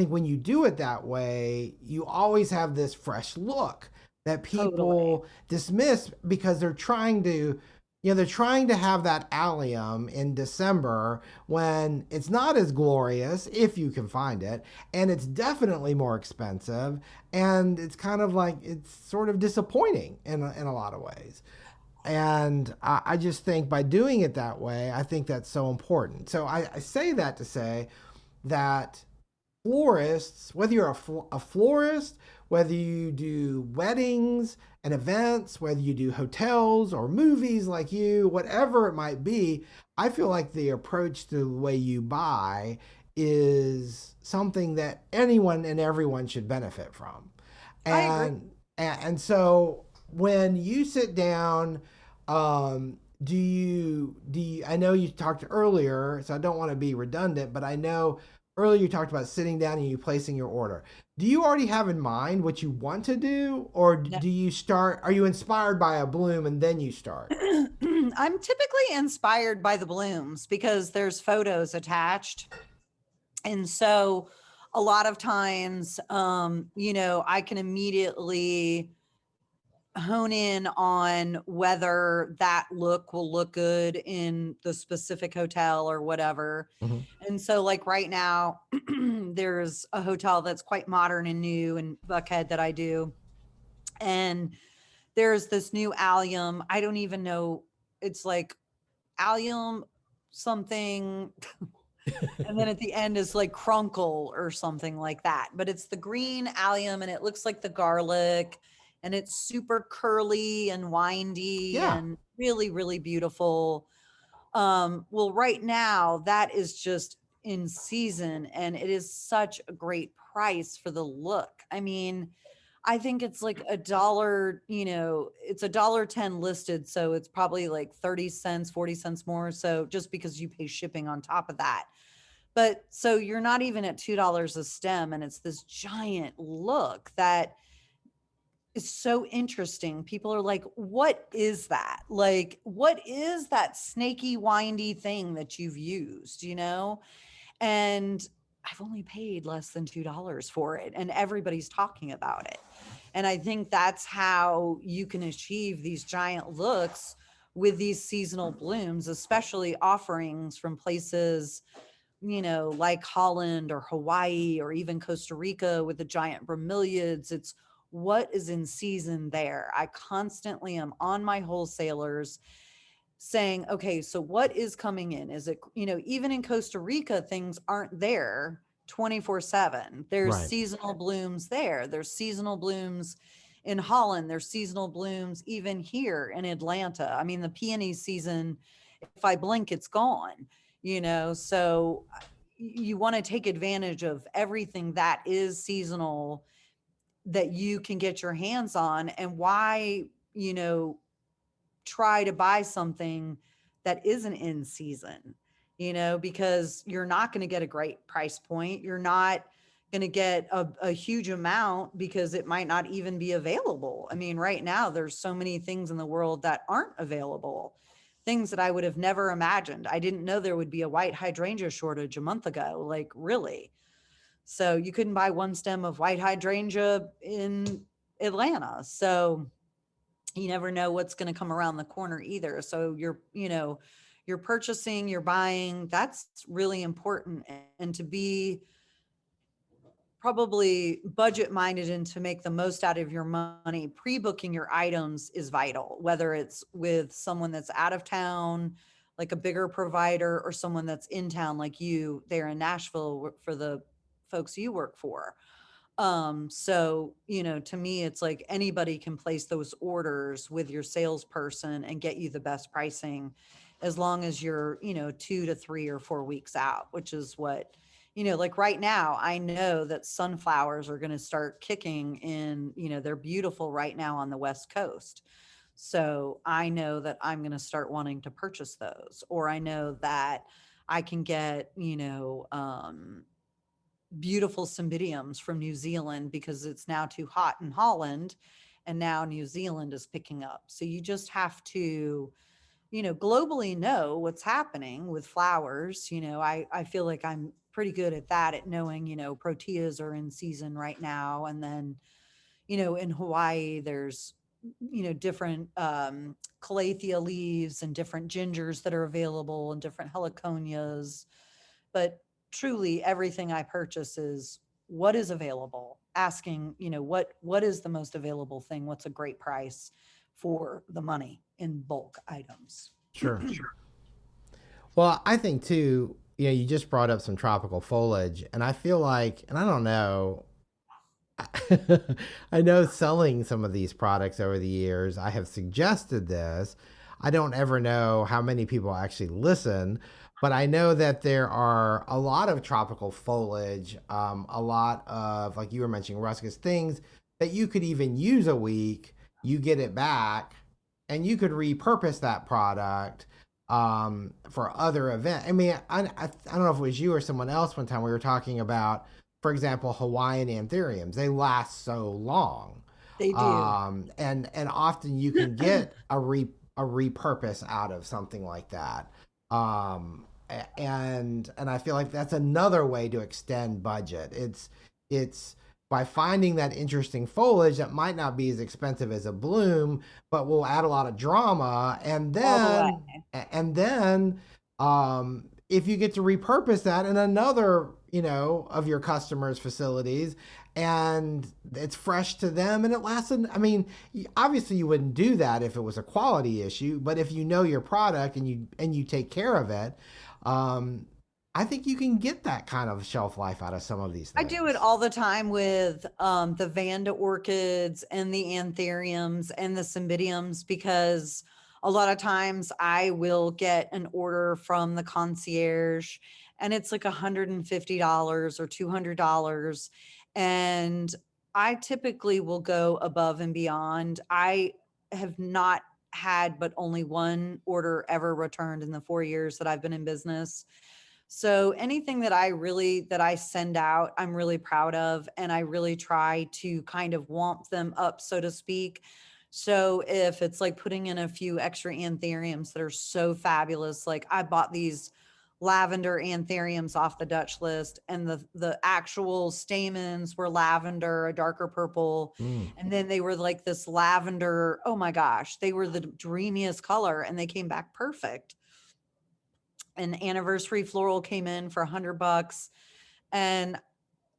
when you do it that way, you always have this fresh look that Totally. people dismiss because they're trying to have that allium in December when it's not as glorious if you can find it, and it's definitely more expensive, and it's kind of like it's sort of disappointing in a lot of ways. And I just think by doing it that way, I think that's so important. So I say that to say that florists, whether you're a florist, whether you do weddings and events, whether you do hotels or movies like you, whatever it might be, I feel like the approach to the way you buy is something that anyone and everyone should benefit from. I agree. And so when you sit down, do you I know you talked earlier, so I don't want to be redundant, but I know earlier you talked about sitting down and you placing your order. Do you already have in mind what you want to do, or No. are you inspired by a bloom and then you start? I'm typically inspired by the blooms because there's photos attached. And so a lot of times, I can immediately hone in on whether that look will look good in the specific hotel or whatever. Mhm. And so, like right now, there's a hotel that's quite modern and new in Buckhead that I do. And there's this new allium. I don't even know. It's like allium something. And then at the end is like crunkle or something like that. But it's the green allium and it looks like the garlic and it's super curly and windy Yeah. and really, really beautiful. Well, right now that is just in season and it is such a great price for the look. I mean, I think it's like a dollar, it's $1.10 listed. So it's probably like 30 cents, 40 cents more. So just because you pay shipping on top of that. But so you're not even at $2 a stem, and it's this giant look that is so interesting. People are like, what is that? Like, what is that snaky, windy thing that you've used, And I've only paid less than $2 for it, and everybody's talking about it. And I think that's how you can achieve these giant looks with these seasonal blooms, especially offerings from places like Holland or Hawaii or even Costa Rica with the giant bromeliads. It's what is in season there. I constantly am on my wholesalers saying, okay, so what is coming in? Is it, even in Costa Rica, things aren't there 24/7. There's Right. seasonal blooms there. There's seasonal blooms in Holland. There's seasonal blooms even here in Atlanta. I mean, the peony season, if I blink, it's gone, so you want to take advantage of everything that is seasonal that you can get your hands on. And why, try to buy something that isn't in season, because you're not going to get a great price point. You're not going to get a huge amount because it might not even be available. I mean, right now, there's so many things in the world that aren't available, things that I would have never imagined. I didn't know there would be a white hydrangea shortage a month ago, like really. So you couldn't buy one stem of white hydrangea in Atlanta. So you never know what's going to come around the corner either. So you're purchasing, you're buying, that's really important. And to be probably budget minded and to make the most out of your money, pre-booking your items is vital, whether it's with someone that's out of town, like a bigger provider, or someone that's in town, like you there in Nashville for the folks you work for. So, to me, it's like anybody can place those orders with your salesperson and get you the best pricing as long as you're, 2 to 3 or 4 weeks out, which is what, like right now, I know that sunflowers are going to start kicking in, they're beautiful right now on the West Coast. So I know that I'm going to start wanting to purchase those, or I know that I can get, beautiful cymbidiums from New Zealand because it's now too hot in Holland and now New Zealand is picking up. So you just have to, globally know what's happening with flowers. I feel like I'm pretty good at that, at knowing, proteas are in season right now. And then, in Hawaii, there's, different calathea leaves and different gingers that are available and different heliconias. But truly everything I purchase is what is available, asking, what is the most available thing? What's a great price for the money in bulk items? Sure. Well, I think too, you just brought up some tropical foliage, and I feel like, and I don't know, I know selling some of these products over the years, I have suggested this. I don't ever know how many people actually listen, but I know that there are a lot of tropical foliage, a lot of, like you were mentioning, ruscus things that you could even use a week. You get it back, and you could repurpose that product for other events. I mean, I don't know if it was you or someone else one time we were talking about, for example, Hawaiian anthuriums. They last so long. They do. And often you can get a a repurpose out of something like that. And I feel like that's another way to extend budget. It's by finding that interesting foliage that might not be as expensive as a bloom, but will add a lot of drama. All the way. And then if you get to repurpose that in another, of your customers' facilities, and it's fresh to them and it lasted. I mean, obviously you wouldn't do that if it was a quality issue, but if you know your product and you take care of it, um, I think you can get that kind of shelf life out of some of these I do it things. all the time with the Vanda orchids and the anthuriums and the cymbidiums, because a lot of times I will get an order from the concierge and it's like $150 or $200. And I typically will go above and beyond. I have not had but only one order ever returned in the 4 years that I've been in business. So anything that I send out, I'm really proud of, and I really try to kind of wamp them up, so to speak. So if it's like putting in a few extra anthuriums that are so fabulous, like I bought these lavender anthuriums off the Dutch list, and the actual stamens were lavender, a darker purple, Mm. and then they were like this lavender, oh my gosh, they were the dreamiest color and they came back perfect. An anniversary floral came in for $100. And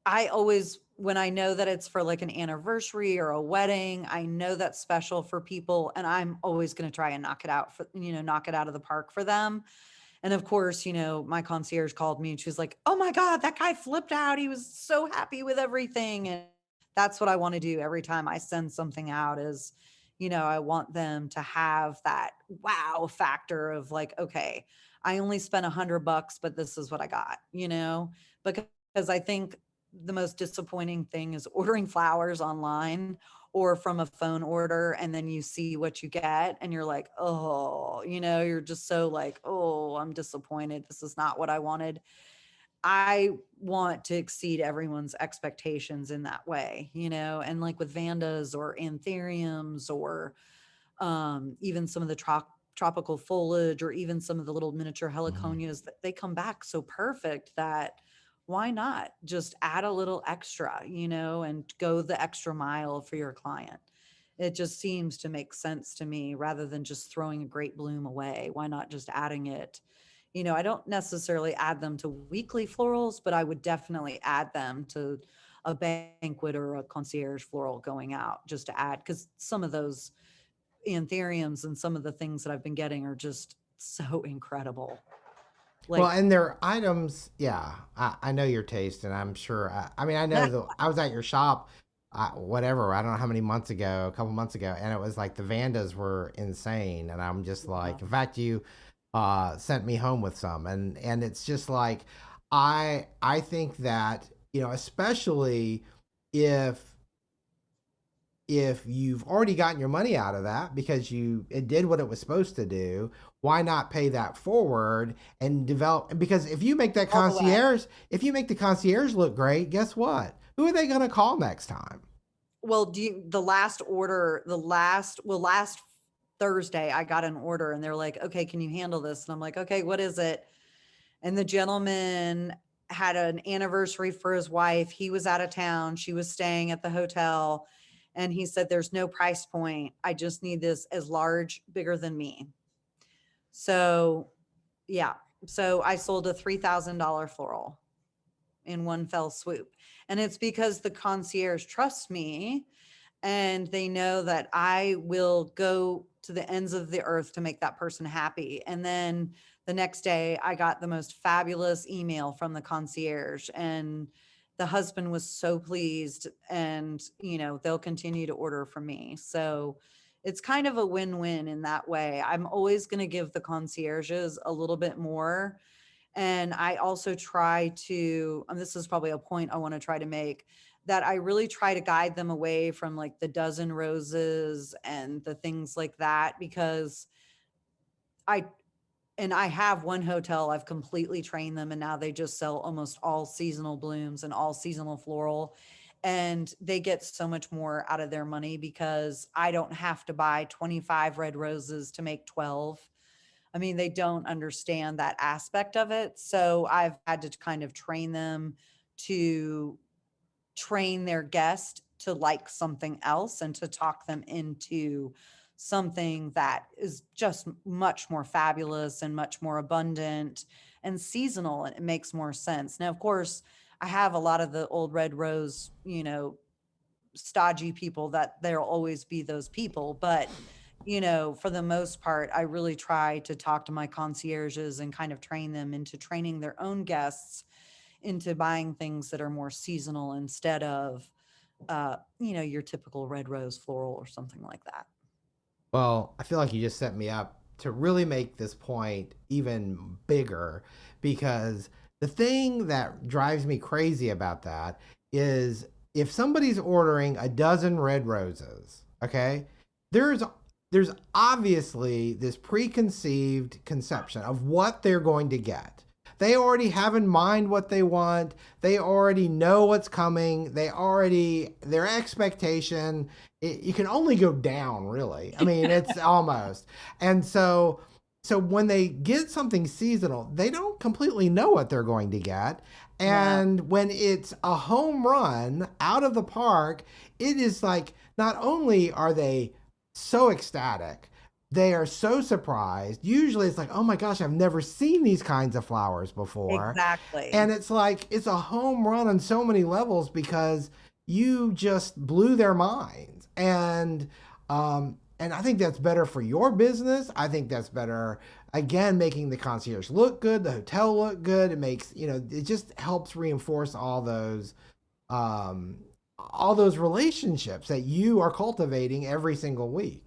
I always, when I know that it's for like an anniversary or a wedding, I know that's special for people. And I'm always going to try and knock it out for, knock it out of the park for them. And of course, my concierge called me and she was like, oh my God, that guy flipped out. He was so happy with everything. And that's what I want to do every time I send something out is, I want them to have that wow factor of like, okay, I only spent $100, but this is what I got, because I think the most disappointing thing is ordering flowers online or from a phone order, and then you see what you get and you're like, oh, you're just so like, oh, I'm disappointed. This is not what I wanted. I want to exceed everyone's expectations in that way, and like with Vandas or anthuriums or even some of the tropical foliage or even some of the little miniature Mm. heliconias, that they come back so perfect that why not just add a little extra, and go the extra mile for your client. It just seems to make sense to me rather than just throwing a great bloom away. Why not just adding it? I don't necessarily add them to weekly florals, but I would definitely add them to a banquet or a concierge floral going out just to add, because some of those anthuriums and some of the things that I've been getting are just so incredible. Well, Like, and their items, yeah, I know your taste, and I'm sure. I mean, I know I was at your shop, whatever, I don't know how many months ago, a couple months ago, and it was like the Vandas were insane, and I'm just like, in fact, you sent me home with some, and it's just like, I think that especially if if you've already gotten your money out of that because it did what it was supposed to do, why not pay that forward and develop? Because all the way. if you make the concierge look great, guess what? Who are they going to call next time? Well, the last order, last Thursday, I got an order and they're like, okay, can you handle this? And I'm like, okay, what is it? And the gentleman had an anniversary for his wife. He was out of town. She was staying at the hotel. And he said, there's no price point. I just need this as large, bigger than me. So, yeah. So I sold a $3,000 floral in one fell swoop. And it's because the concierge trusts me and they know that I will go to the ends of the earth to make that person happy. And then the next day, I got the most fabulous email from the concierge, and the husband was so pleased. And, they'll continue to order from me. So it's kind of a win win in that way. I'm always going to give the concierges a little bit more, and I also try to, and this is probably a point I want to try to make, that I really try to guide them away from like the dozen roses and the things like that, because I, and I have one hotel, I've completely trained them and now they just sell almost all seasonal blooms and all seasonal floral. and they get so much more out of their money because I don't have to buy 25 red roses to make 12. I mean, they don't understand that aspect of it. So I've had to kind of train them to train their guest to like something else and to talk them into something that is just much more fabulous and much more abundant and seasonal, and it makes more sense. Now, of course, I have a lot of the old red rose, stodgy people that there'll always be those people, but for the most part, I really try to talk to my concierges and kind of train them into training their own guests into buying things that are more seasonal instead of, your typical red rose floral or something like that. Well, I feel like you just set me up to really make this point even bigger, because the thing that drives me crazy about that is if somebody's ordering a dozen red roses, okay, there's there's obviously this preconceived conception of what they're going to get. They already have in mind what they want. They already know what's coming. Their expectation, you can only go down, really. I mean, it's almost. And so when they get something seasonal, they don't completely know what they're going to get. Yeah. And when it's a home run out of the park, it is like, not only are they so ecstatic, they are so surprised. Usually it's like, oh my gosh, I've never seen these kinds of flowers before. And Exactly. it's like, it's a home run on so many levels because you just blew their minds. And I think that's better for your business. I think that's better, again, making the concierge look good, the hotel look good. It makes, it just helps reinforce all those relationships that you are cultivating every single week.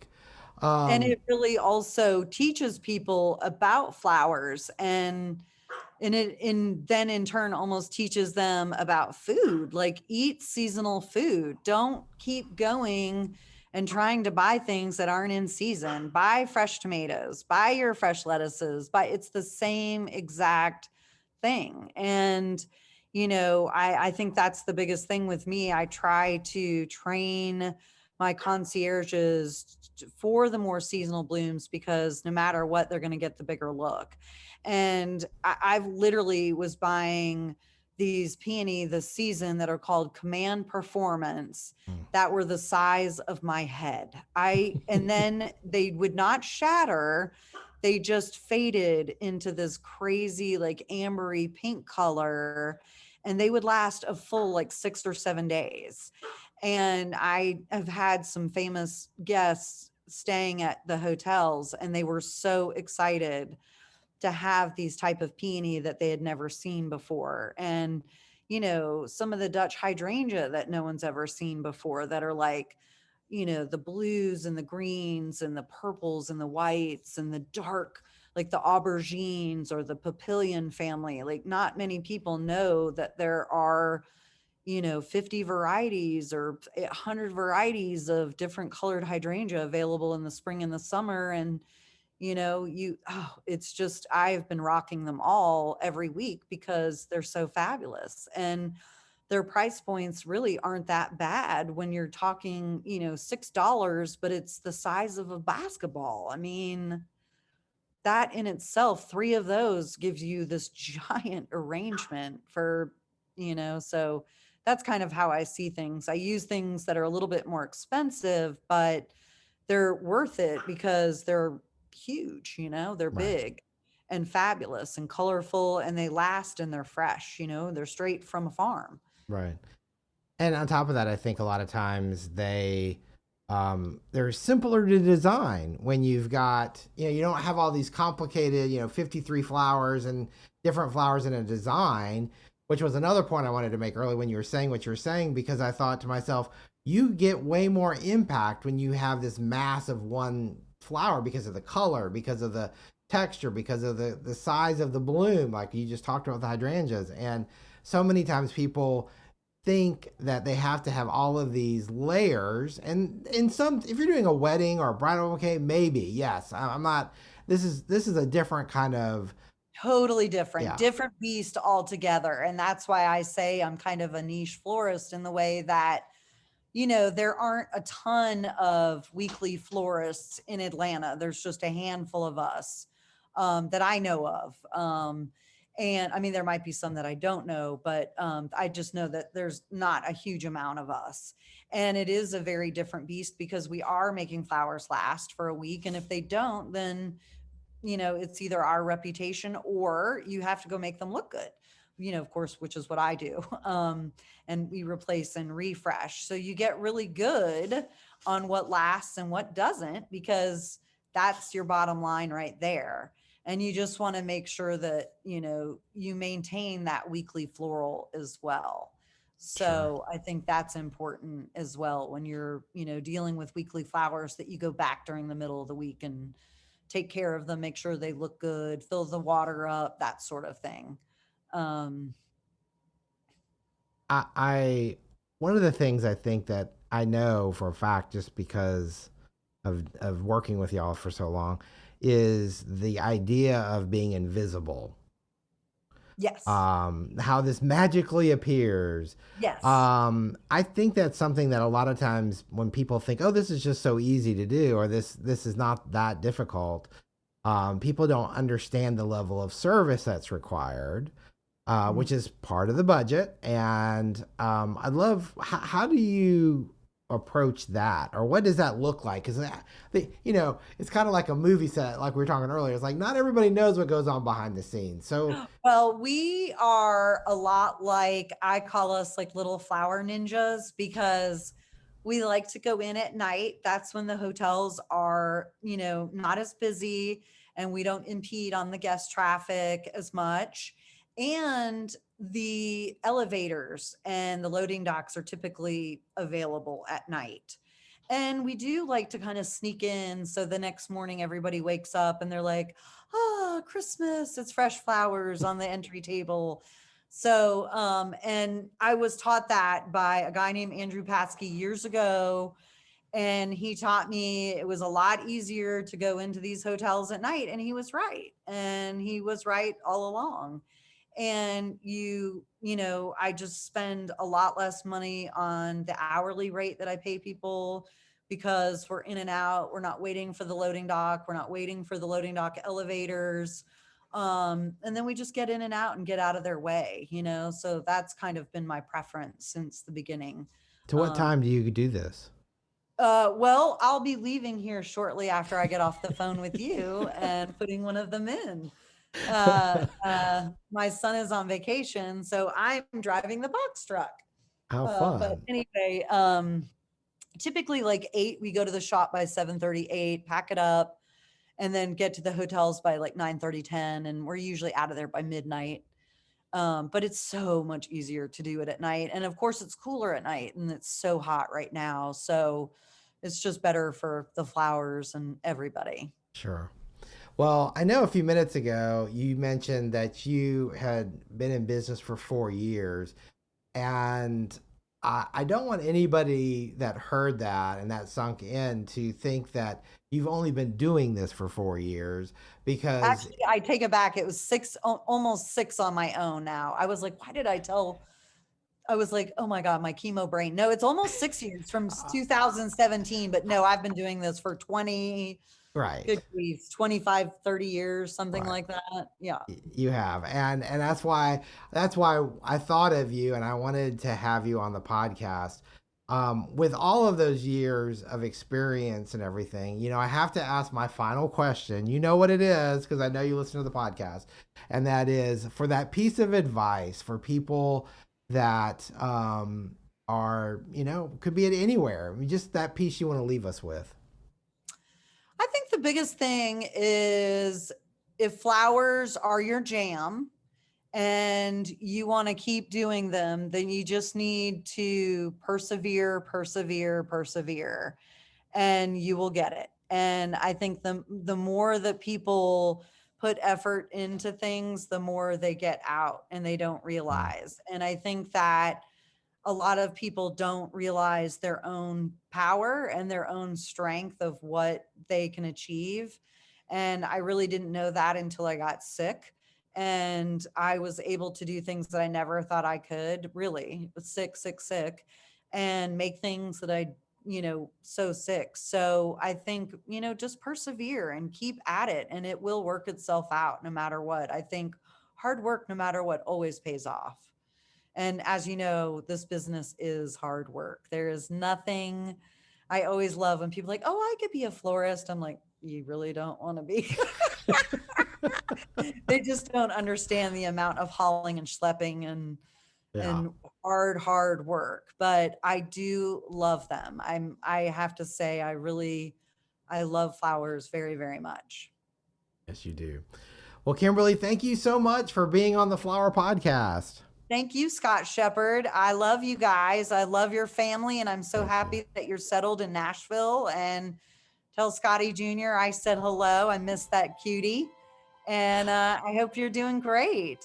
And Um, it really also teaches people about flowers, and then in turn almost teaches them about food, like eat seasonal food. Don't keep going and trying to buy things that aren't in season. Buy fresh tomatoes, buy your fresh lettuces, buy it's the same exact thing. And I think that's the biggest thing with me. I try to train my concierges for the more seasonal blooms because no matter what, they're going to get the bigger look. And I've literally was buying these peony this season that are called Command Performance that were the size of my head. And then they would not shatter. They just faded into this crazy, like ambery pink color, and they would last a full like 6 or 7 days. And I have had some famous guests staying at the hotels, and they were so excited to have these type of peony that they had never seen before. And some of the Dutch hydrangea that no one's ever seen before, that are like, the blues and the greens and the purples and the whites and the dark, like the aubergines or the papillion family. Like, not many people know that there are 50 varieties or 100 varieties of different colored hydrangea available in the spring and the summer. And it's just, I've been rocking them all every week because they're so fabulous, and their price points really aren't that bad when you're talking, $6, but it's the size of a basketball. I mean, that in itself, three of those gives you this giant arrangement for, so that's kind of how I see things. I use things that are a little bit more expensive, but they're worth it because they're huge, they're right, big and fabulous and colorful, and they last, and they're fresh, they're straight from a farm. right. And on top of that, I think a lot of times they're simpler to design when you've got, you don't have all these complicated, 53 flowers and different flowers in a design, which was another point I wanted to make earlier when you were saying what you were saying, because I thought to myself, you get way more impact when you have this mass of one flower because of the color, because of the texture, because of the size of the bloom, like you just talked about the hydrangeas. And so many times people think that they have to have all of these layers, and in some, if you're doing a wedding or a bridal bouquet, maybe yes. I'm not, this is a different kind of Totally different, Yeah, different beast altogether. And that's why I say I'm kind of a niche florist in the way that, there aren't a ton of weekly florists in Atlanta. There's just a handful of us that I know of. And I mean, there might be some that I don't know, but I just know that there's not a huge amount of us. And it is a very different beast because we are making flowers last for a week. And if they don't, then it's either our reputation or you have to go make them look good, of course, which is what I do. And we replace and refresh. So you get really good on what lasts and what doesn't, because that's your bottom line right there. And you just want to make sure that, you maintain that weekly floral as well. sure. So I think that's important as well when you're, dealing with weekly flowers, that you go back during the middle of the week and take care of them, make sure they look good, fill the water up, that sort of thing. Um, I one of the things I think that I know for a fact, just because of working with y'all for so long, is the idea of being invisible. yes, How this magically appears. yes. I think that's something that a lot of times when people think, oh, this is just so easy to do, or this is not that difficult, people don't understand the level of service that's required, Mm. which is part of the budget. And I'd love, how do you approach that, or what does that look like? Because it's kind of like a movie set, like we were talking earlier. It's like not everybody knows what goes on behind the scenes. So Well, we are a lot like, I call us like little flower ninjas, because we like to go in at night. That's when the hotels are, not as busy, and we don't impede on the guest traffic as much. And the elevators and the loading docks are typically available at night. And we do like to kind of sneak in, so the next morning everybody wakes up and they're like, oh, Christmas, it's fresh flowers on the entry table. So, and I was taught that by a guy named Andrew Patsky years ago. And he taught me it was a lot easier to go into these hotels at night. And he was right. And he was right all along. And I just spend a lot less money on the hourly rate that I pay people, because we're in and out. We're not waiting for the loading dock. We're not waiting for the loading dock elevators. And then we just get in and out and get out of their way. So that's kind of been my preference since the beginning. to what Um, time do you do this? well, I'll be leaving here shortly after I get off the phone with you and putting one of them in. My son is on vacation, so I'm driving the box truck. How But fun. anyway, typically like 8, we go to the shop by 7:38, pack it up, and then get to the hotels by like 9:30, 10, and we're usually out of there by midnight. But it's so much easier to do it at night. And of course, it's cooler at night, and it's so hot right now. So it's just better for the flowers and everybody. Sure. Well, I know a few minutes ago you mentioned that you had been in business for 4 years. And I don't want anybody that heard that and that sunk in to think that you've only been doing this for 4 years, because Actually, I take it back. It was six, almost six on my own now. I was like, why did I tell? I was like, oh my God, my chemo brain. No, it's almost 6 years from uh, 2017. But no, I've been doing this for 20, right, good grief, 25, 30 years, something right. like that. Yeah. You have, and that's why I thought of you, and I wanted to have you on the podcast. With all of those years of experience and everything, I have to ask my final question. You know what it is, because I know you listen to the podcast, and that is for that piece of advice for people that are, could be at anywhere. I mean, just that piece you want to leave us with. I think the biggest thing is, if flowers are your jam and you want to keep doing them, then you just need to persevere, persevere, persevere, and you will get it. And I think the more that people put effort into things, the more they get out and they don't Mm, realize. And I think that a lot of people don't realize their own power and their own strength of what they can achieve. And I really didn't know that until I got sick. And I was able to do things that I never thought I could, really sick, and make things that I, so sick. So I think, just persevere and keep at it, and it will work itself out no matter what. I think hard work, no matter what, always pays off. And as you know, this business is hard work. There is nothing. I always love when people are like, oh, I could be a florist. I'm like, you really don't want to be. They just don't understand the amount of hauling and schlepping Yeah. and hard work. But I do love them. I have to say, I love flowers very, very much. Yes, you do. Well, Kimberlee, thank you so much for being on the Flower Podcast. Thank you, Scott Shepherd. I love you guys. I love your family, and I'm so Thank you. happy that you're settled in Nashville. And tell Scotty Jr. I said hello. I miss that cutie. And I hope you're doing great.